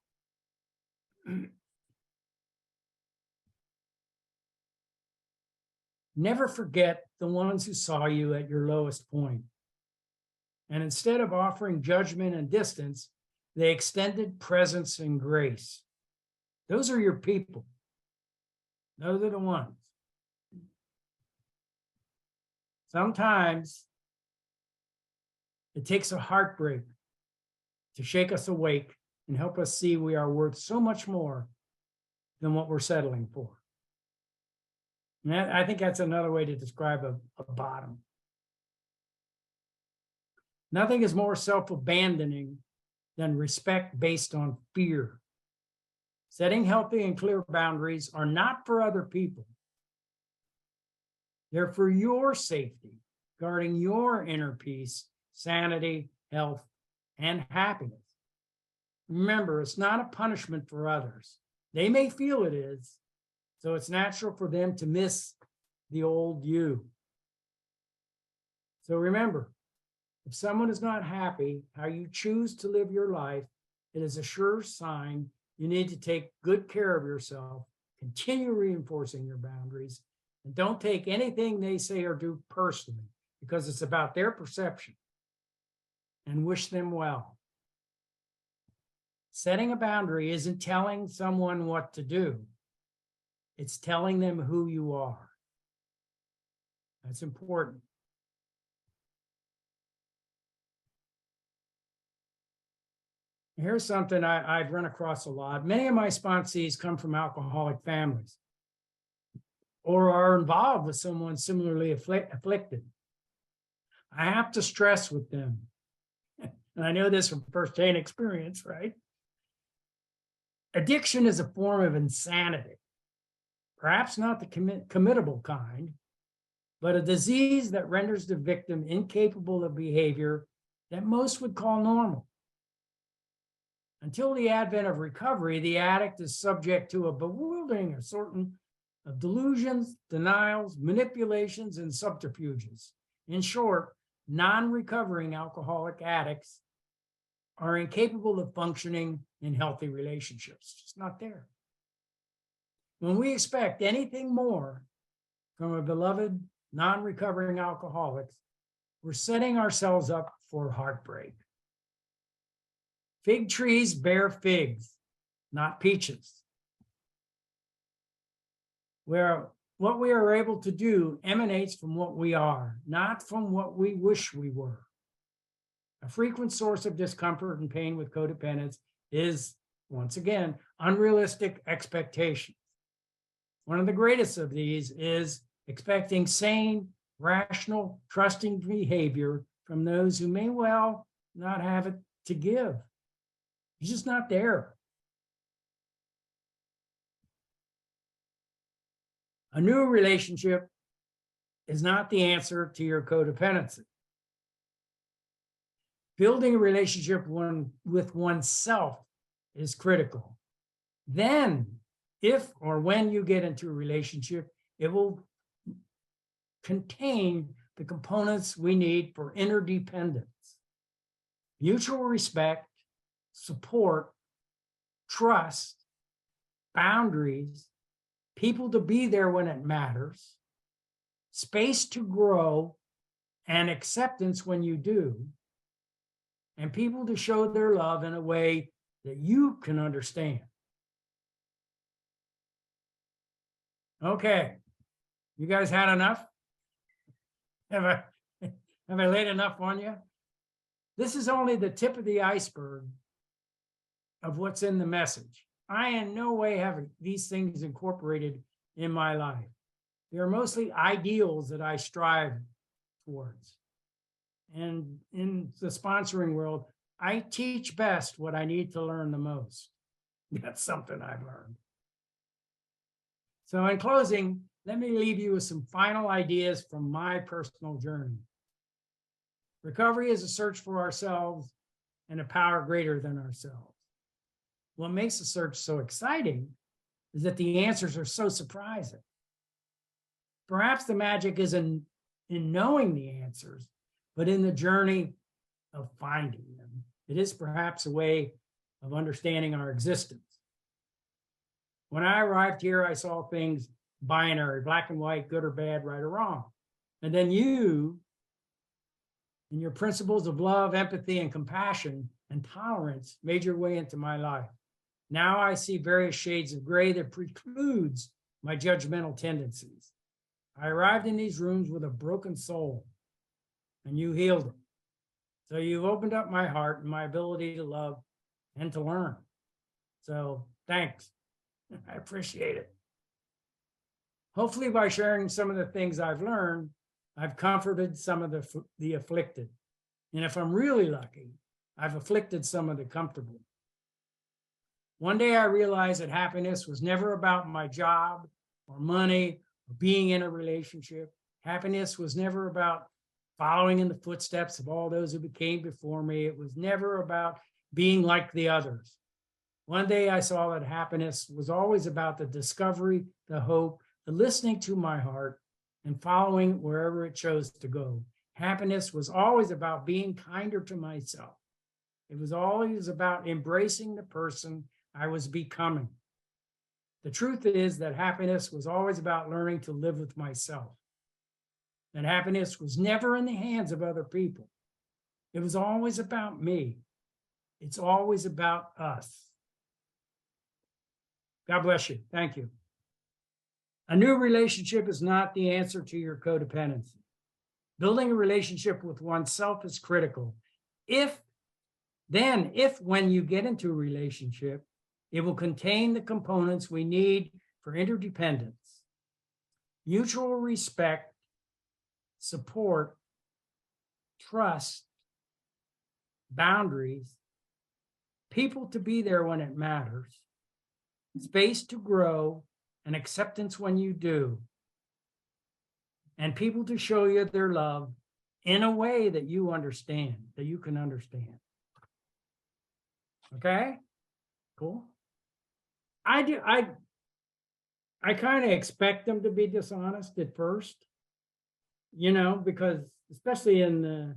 Never forget the ones who saw you at your lowest point. And instead of offering judgment and distance, they extended presence and grace. Those are your people. Those are the ones. Sometimes it takes a heartbreak to shake us awake and help us see we are worth so much more than what we're settling for. And I think that's another way to describe a bottom. Nothing is more self-abandoning than respect based on fear. Setting healthy and clear boundaries are not for other people. They're for your safety, guarding your inner peace, sanity, health, and happiness. Remember, it's not a punishment for others. They may feel it is, so it's natural for them to miss the old you. So remember, if someone is not happy how you choose to live your life, it is a sure sign you need to take good care of yourself, continue reinforcing your boundaries, and don't take anything they say or do personally, because it's about their perception, and wish them well. Setting a boundary isn't telling someone what to do. It's telling them who you are. That's important. Here's something I've run across a lot. Many of my sponsees come from alcoholic families or are involved with someone similarly afflicted. I have to stress with them, and I know this from firsthand experience, right? Addiction is a form of insanity, perhaps not the committable kind, but a disease that renders the victim incapable of behavior that most would call normal. Until the advent of recovery, the addict is subject to a bewildering assortment of delusions, denials, manipulations, and subterfuges. In short, non-recovering alcoholic addicts are incapable of functioning in healthy relationships. It's just not there. When we expect anything more from a beloved non-recovering alcoholics, we're setting ourselves up for heartbreak. Fig trees bear figs, not peaches. Where what we are able to do emanates from what we are, not from what we wish we were. A frequent source of discomfort and pain with codependence is, once again, unrealistic expectations. One of the greatest of these is expecting sane, rational, trusting behavior from those who may well not have it to give. It's just not there. A new relationship is not the answer to your codependency. Building a relationship with oneself is critical. Then, if or when you get into a relationship, it will contain the components we need for interdependence: mutual respect, support, trust, boundaries, people to be there when it matters, space to grow, and acceptance when you do, and people to show their love in a way that you can understand. Okay, you guys had enough? Have Have I laid enough on you? This is only the tip of the iceberg of what's in the message. I in no way have these things incorporated in my life. They are mostly ideals that I strive towards. And in the sponsoring world, I teach best what I need to learn the most. That's something I've learned. So in closing, let me leave you with some final ideas from my personal journey. Recovery is a search for ourselves and a power greater than ourselves. What makes the search so exciting is that the answers are so surprising. Perhaps the magic isn't in knowing the answers, but in the journey of finding them. It is perhaps a way of understanding our existence. When I arrived here, I saw things binary, black and white, good or bad, right or wrong. And then you, in your principles of love, empathy, and compassion and tolerance, made your way into my life. Now I see various shades of gray that precludes my judgmental tendencies. I arrived in these rooms with a broken soul, and you healed it. So you've opened up my heart and my ability to love and to learn. So thanks. I appreciate it. Hopefully by sharing some of the things I've learned, I've comforted some of the afflicted. And if I'm really lucky, I've afflicted some of the comfortable. One day I realized that happiness was never about my job or money or being in a relationship. Happiness was never about following in the footsteps of all those who came before me. It was never about being like the others. One day I saw that happiness was always about the discovery, the hope, the listening to my heart, and following wherever it chose to go. Happiness was always about being kinder to myself. It was always about embracing the person I was becoming. The truth is that happiness was always about learning to live with myself. And happiness was never in the hands of other people. It was always about me. It's always about us. God bless you. Thank you. A new relationship is not the answer to your codependency. Building a relationship with oneself is critical. If when you get into a relationship, it will contain the components we need for interdependence, mutual respect, support, trust, boundaries, people to be there when it matters, space to grow, and acceptance when you do, and people to show you their love in a way that you understand, that you can understand. Okay? Cool. I kind of expect them to be dishonest at first, because especially in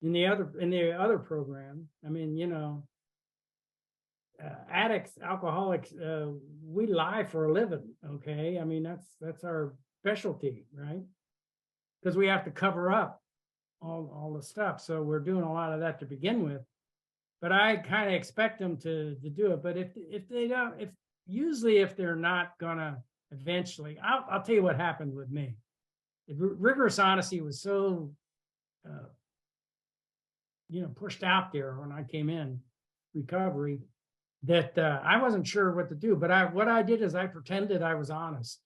the other program, I mean, addicts, alcoholics, we lie for a living. Okay, I mean that's our specialty, right? Because we have to cover up all the stuff. So we're doing a lot of that to begin with. But I kind of expect them to do it. But if they don't, if they're not gonna eventually, I'll tell you what happened with me. Rigorous honesty was so pushed out there when I came in recovery that I wasn't sure what to do. But what I did is I pretended I was honest.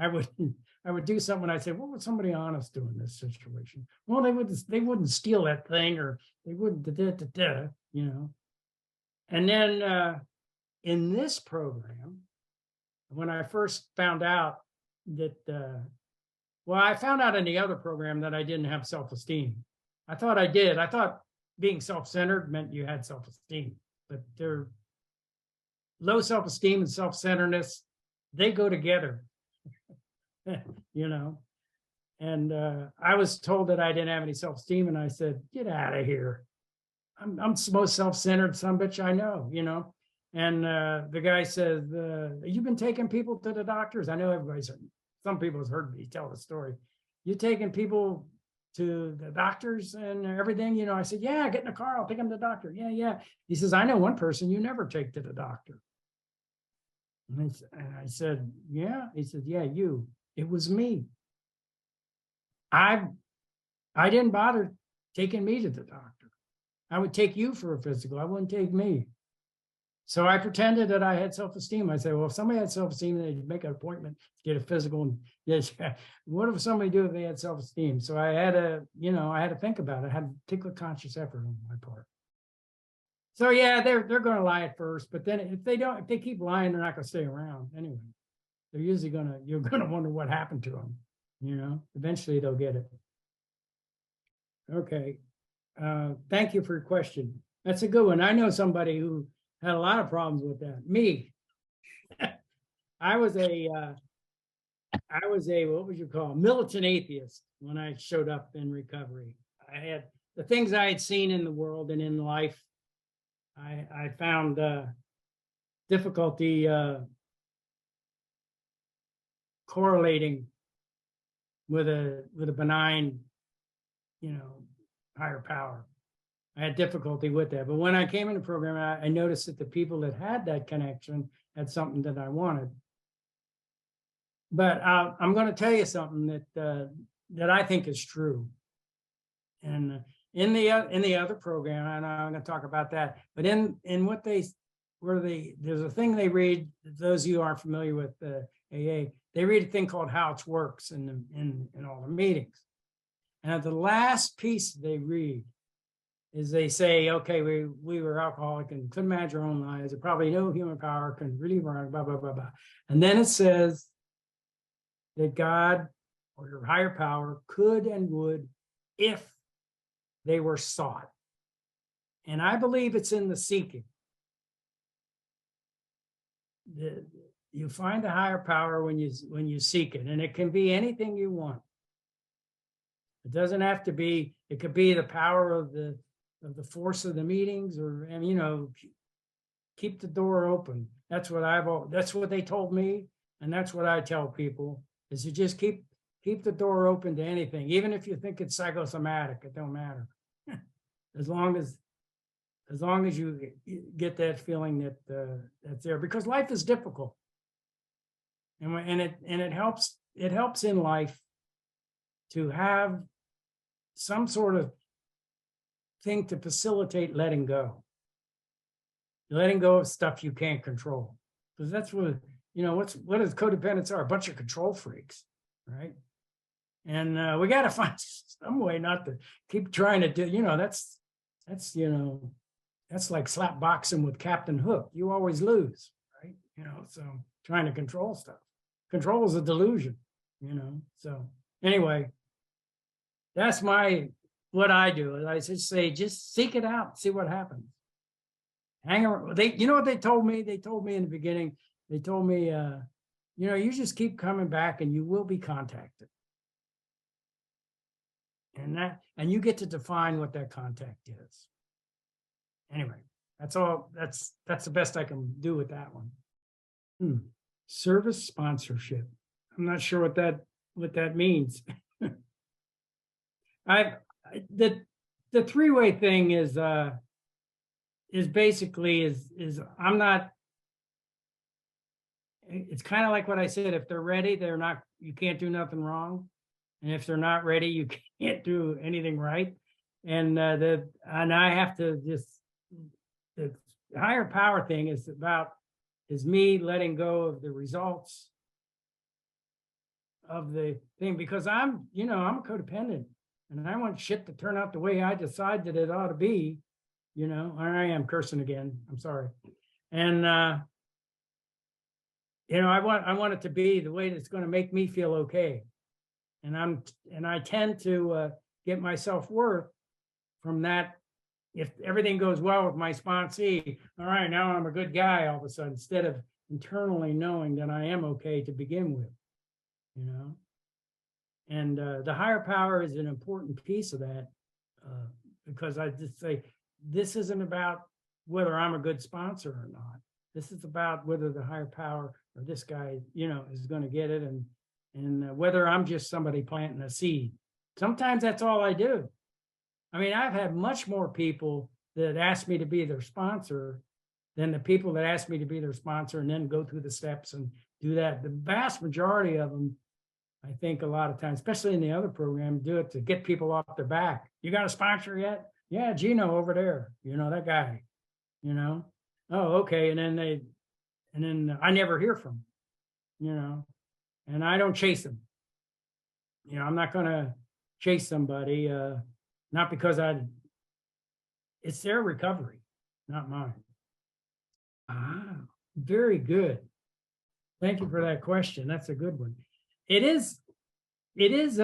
I would do something. I'd say, what would somebody honest do in this situation? Well, they wouldn't steal that thing, or they wouldn't And then in this program, when I first found out that, I found out in the other program that I didn't have self-esteem. I thought I did. I thought being self-centered meant you had self-esteem, but they're low self-esteem and self-centeredness, they go together. And I was told that I didn't have any self-esteem, and I said, get out of here. I'm the most self-centered sumbitch I know, And the guy says, you've been taking people to the doctors? I know some people have heard me tell the story. You taking people to the doctors and everything? I said, yeah, get in the car, I'll take them to the doctor. Yeah. He says, I know one person you never take to the doctor. And I said, yeah. He said, yeah, you. It was me. I didn't bother taking me to the doctor. I would take you for a physical. I wouldn't take me. So I pretended that I had self-esteem. I said, well, if somebody had self-esteem, they'd make an appointment to get a physical. And yes, what if somebody do if they had self-esteem? So I had to, I had to think about it. I had to take a conscious effort on my part. So yeah, they're going to lie at first, but then if they keep lying, they're not going to stay around anyway. They're usually you're going to wonder what happened to them. Eventually they'll get it. Okay. Thank you for your question. That's a good one. I know somebody who had a lot of problems with that. Me. I was a what would you call militant atheist when I showed up in recovery. I had the things I had seen in the world and in life. I found difficulty correlating with a benign, higher power. I had difficulty with that. But when I came in the program, I noticed that the people that had that connection had something that I wanted. But I'm going to tell you something that I think is true. And in the other program, and I'm going to talk about that. But in what there's a thing they read. Those of you who aren't familiar with AA, they read a thing called How It Works in all the meetings. And at the last piece they read is they say, okay, we were alcoholic and couldn't manage our own lives. There probably no human power can really run, blah, blah, blah, blah. And then it says that God or your higher power could and would if they were sought. And I believe it's in the seeking. You find a higher power when you seek it, and it can be anything you want. It doesn't have to be. It could be the power of the force of the meetings, keep the door open. That's what they told me, and that's what I tell people: is you just keep the door open to anything, even if you think it's psychosomatic. It don't matter, as long as you get that feeling that that's there, because life is difficult, and it helps in life to have some sort of thing to facilitate letting go of stuff you can't control, because that's what what is codependents are, a bunch of control freaks, right? And we got to find some way not to keep trying to do, that's like slap boxing with Captain Hook. You always lose, right? So trying to control stuff. Control is a delusion, So anyway, that's what I do. I just say, just seek it out, see what happens. Hang around. What they told me? They told me in the beginning, they told me, you just keep coming back and you will be contacted. And you get to define what that contact is. Anyway, that's all. That's the best I can do with that one. Service sponsorship. I'm not sure what that means. The three-way thing is basically I'm not. It's kind of like what I said. If they're ready, you can't do nothing wrong. And if they're not ready, you can't do anything right. And I have to the higher power thing is me letting go of the results of the thing, because I'm a codependent and I want shit to turn out the way I decide that it ought to be, I am cursing again. I'm sorry. And, I want it to be the way that's going to make me feel okay. And I tend to get my self-worth from that. If everything goes well with my sponsee, all right, now I'm a good guy all of a sudden, instead of internally knowing that I am okay to begin with, And the higher power is an important piece of that, because I just say, this isn't about whether I'm a good sponsor or not. This is about whether the higher power or this guy, is going to get it, and whether I'm just somebody planting a seed. Sometimes that's all I do. I mean, I've had much more people that ask me to be their sponsor than the people that ask me to be their sponsor and then go through the steps and do that. The vast majority of them I think a lot of times, especially in the other program, do it to get people off their back. You got a sponsor yet? Yeah, Geno over there. That guy. You know. Oh, okay. And then I never hear from them. And I don't chase them. I'm not going to chase somebody, not because it's their recovery, not mine. Ah, very good. Thank you for that question. That's a good one. It is, going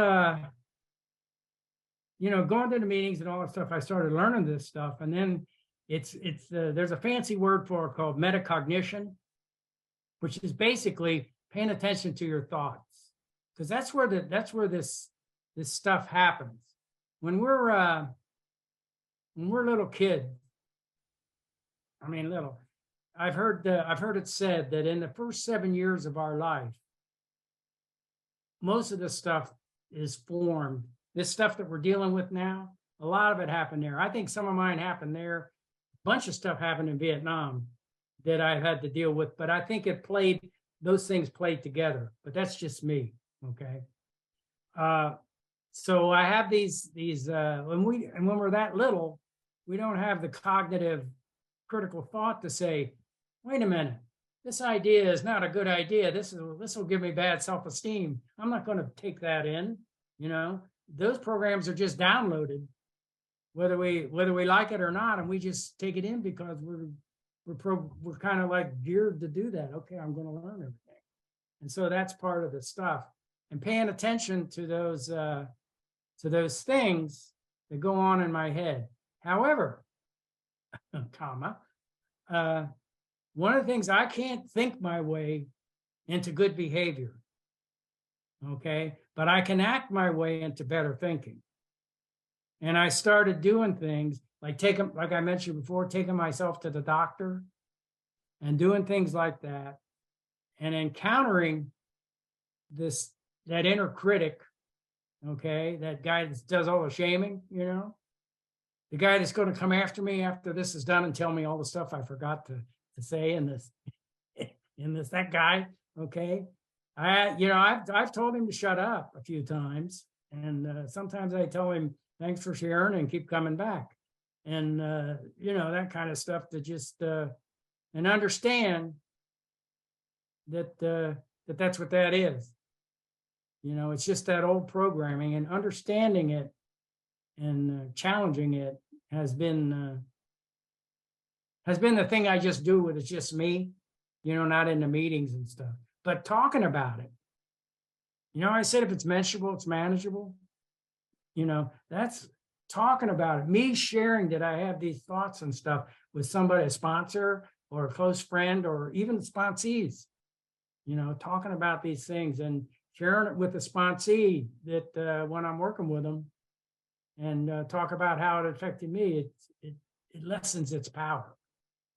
to the meetings and all that stuff. I started learning this stuff, and then there's a fancy word for it called metacognition, which is basically paying attention to your thoughts, because that's where this stuff happens. When we're little kids, little. I've heard it said that in the first 7 years of our life, most of this stuff is formed. This stuff that we're dealing with now, a lot of it happened there. I think some of mine happened there. A bunch of stuff happened in Vietnam that I had to deal with, but I think those things played together. But that's just me, okay? So I have these when we're that little, we don't have the cognitive critical thought to say, wait a minute, this idea is not a good idea. This will give me bad self-esteem. I'm not going to take that in. Those programs are just downloaded, whether we like it or not, and we just take it in because we're kind of like geared to do that. Okay, I'm going to learn everything, and so that's part of the stuff. And paying attention to those things that go on in my head. However, one of the things, I can't think my way into good behavior, okay? But I can act my way into better thinking. And I started doing things like I mentioned before, taking myself to the doctor and doing things like that, and encountering that inner critic, okay? That guy that does all the shaming, the guy that's going to come after me after this is done and tell me all the stuff I forgot to say in this, that guy, okay? I've told him to shut up a few times, and sometimes I tell him, thanks for sharing and keep coming back. And, that kind of stuff to just, and understand that's what that is. It's just that old programming, and understanding it and challenging it has been the thing I just do with it's just me, not in the meetings and stuff, but talking about it. I said if it's mentionable, it's manageable. That's talking about it. Me sharing that I have these thoughts and stuff with somebody, a sponsor or a close friend, or even sponsees, talking about these things and sharing it with the sponsee that when I'm working with them, and talk about how it affected me, it lessens its power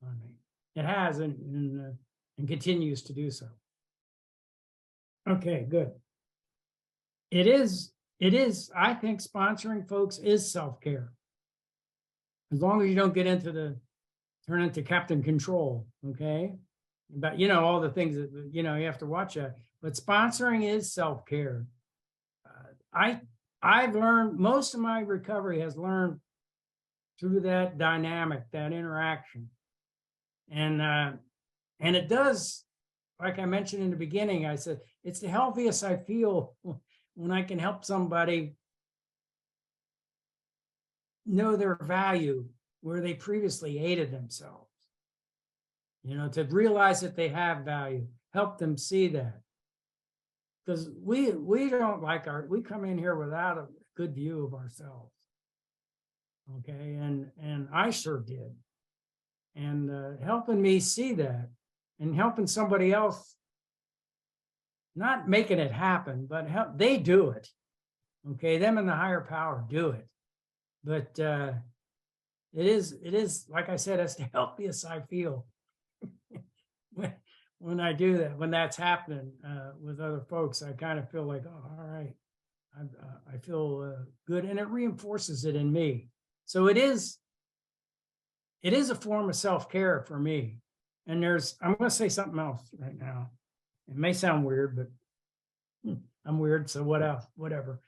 on me. It has and continues to do so. Okay, good. It is, I think sponsoring folks is self-care. As long as you don't turn into Captain Control, okay? But all the things that, you have to watch out. But sponsoring is self-care. I've learned, most of my recovery has learned through that dynamic, that interaction. And it does, like I mentioned in the beginning, I said, it's the healthiest I feel when I can help somebody know their value where they previously hated themselves. To realize that they have value, help them see that. Because we don't we come in here without a good view of ourselves. Okay, and I sure did. And helping me see that, and helping somebody else, not making it happen, but they do it. Okay, them and the higher power do it. But it is, like I said, it's the healthiest I feel when I do that, when that's happening with other folks. I kind of feel like, oh, all right, I feel good, and it reinforces it in me. So it is a form of self-care for me. And I'm going to say something else right now. It may sound weird, but I'm weird, so what else? Whatever.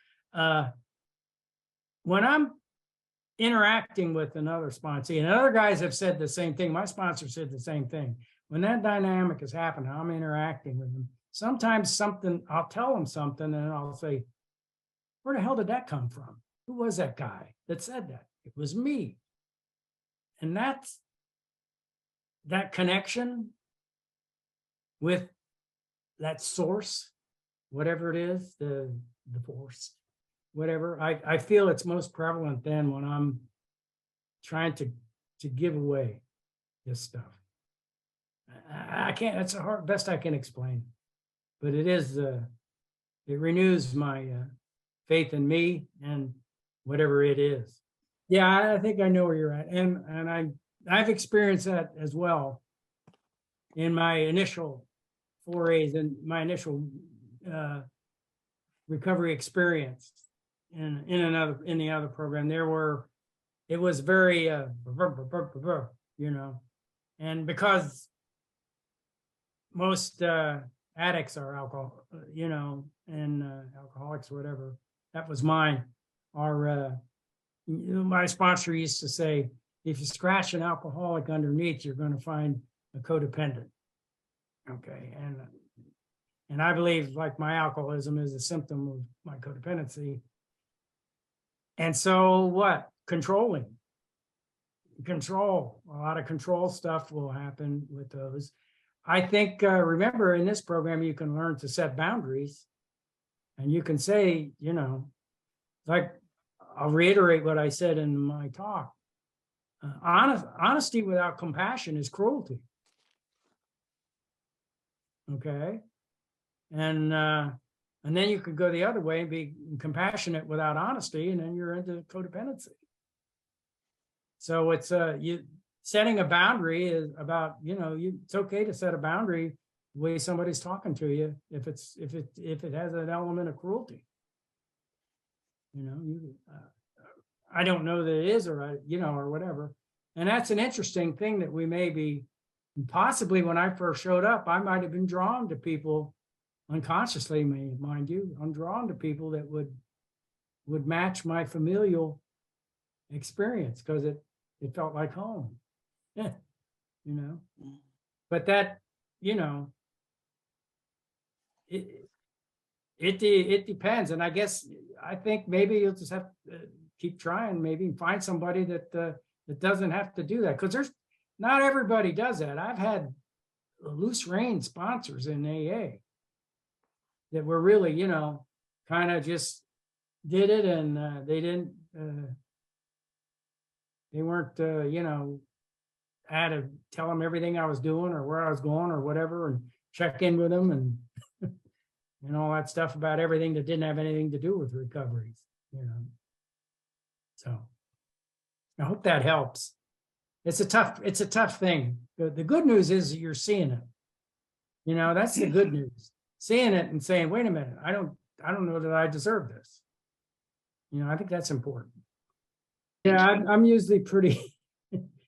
When I'm interacting with another sponsor, and other guys have said the same thing. My sponsor said the same thing. When that dynamic is happening, I'm interacting with them. Sometimes I'll tell them something and I'll say, where the hell did that come from? Who was that guy that said that? It was me. And that's that connection with that source, whatever it is, the force, whatever. I feel it's most prevalent then when I'm trying to give away this stuff. I can't, that's the best I can explain, but it is, it renews my faith in me and whatever it is. Yeah, I think I know where you're at. And I've experienced that as well in my initial forays and my initial recovery experience in the other program. It was very, you know, and because most addicts are alcohol, you know, and alcoholics or whatever, that was mine. My sponsor used to say, if you scratch an alcoholic underneath, you're going to find a codependent. Okay. And I believe like my alcoholism is a symptom of my codependency. And so what? Control. A lot of control stuff will happen with those. I think, remember in this program, you can learn to set boundaries and you can say, you know, like, I'll reiterate what I said in my talk. Honesty without compassion is cruelty. Okay. And then you could go the other way and be compassionate without honesty, and then you're into codependency. So it's setting a boundary is about, you know, it's okay to set a boundary the way somebody's talking to you if it has an element of cruelty. You know, I don't know that it is, or you know, or whatever. And that's an interesting thing that we may be, possibly when I first showed up, I might have been drawn to people unconsciously, mind you. I'm drawn to people that would match my familial experience because it felt like home. Yeah, you know. But that, you know, it depends. And I think maybe you'll just have to keep trying, maybe find somebody that doesn't have to do that, because not everybody does that. I've had loose rein sponsors in AA that were really, you know, kind of just did it, and they weren't, you know, I had to tell them everything I was doing or where I was going or whatever, and check in with them and and all that stuff about everything that didn't have anything to do with recoveries, you know. So I hope that helps. It's a tough thing. The good news is you're seeing it. You know, that's the good news. Seeing it and saying, wait a minute, I don't know that I deserve this. You know, I think that's important. Yeah, I'm usually pretty,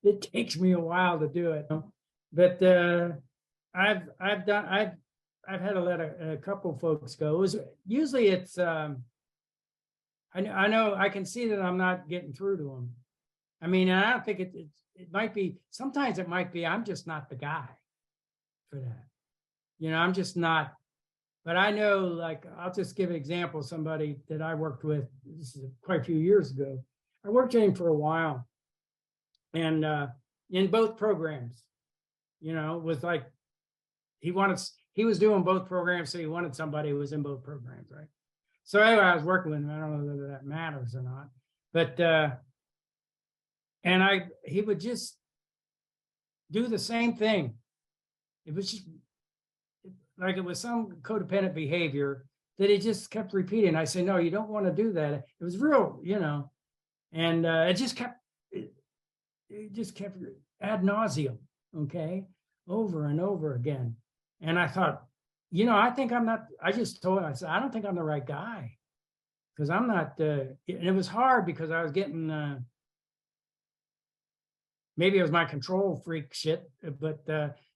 it takes me a while to do it. But I've had to let a couple of folks go. Usually it's I know I can see that I'm not getting through to them. I mean, I don't think it might be, sometimes it might be I'm just not the guy for that. You know, I'm just not. But I know, like, I'll just give an example of somebody that I worked with. This is quite a few years ago. I worked with him for a while, and in both programs, you know, was like he was doing both programs, so he wanted somebody who was in both programs, right? So anyway, I was working with him. I don't know whether that matters or not, but and he would just do the same thing. It was just like it was some codependent behavior that he just kept repeating. I say, no, you don't want to do that. It was real, you know, and it just kept ad nauseum, okay, over and over again. And I thought, you know, I just told him, I said, I don't think I'm the right guy, because I'm not, and it was hard because I was getting, maybe it was my control freak shit, but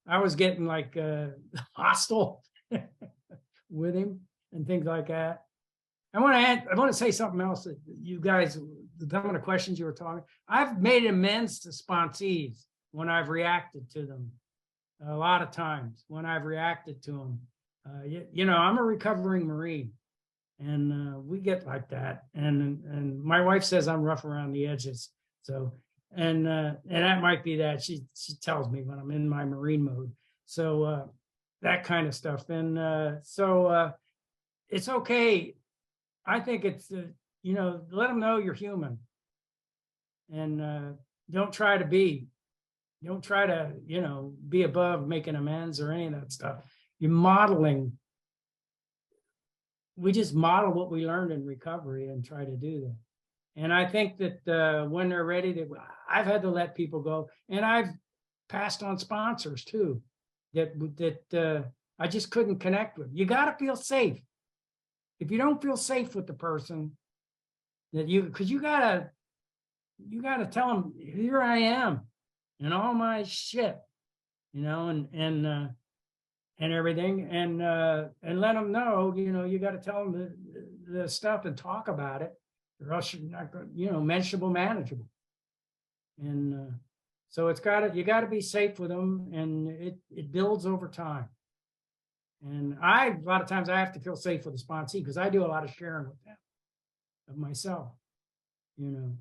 I was getting like hostile with him. and things like that. I want to say something else that you guys, some of the questions you were talking. I've made amends to sponsees when I've reacted to them. A lot of times when I've reacted to them, you know, I'm a recovering Marine, and we get like that. And my wife says I'm rough around the edges. So and that might be that she tells me when I'm in my Marine mode. So that kind of stuff. And it's okay. I think it's you know, let them know you're human, and don't try to be don't try to, you know, be above making amends or any of that stuff. You're modeling. We just model what we learned in recovery and try to do that. And I think that when they're ready to, I've had to let people go, and I've passed on sponsors too, that I just couldn't connect with. You got to feel safe. If you don't feel safe with the person, because you gotta tell them, here I am, and all my shit, you know, and everything, and let them know, you know, you got to tell them the stuff and talk about it, or else you're not going, you know, mentionable, manageable. And so you got to be safe with them, and it builds over time. And a lot of times I have to feel safe with the sponsee because I do a lot of sharing with them of myself, you know.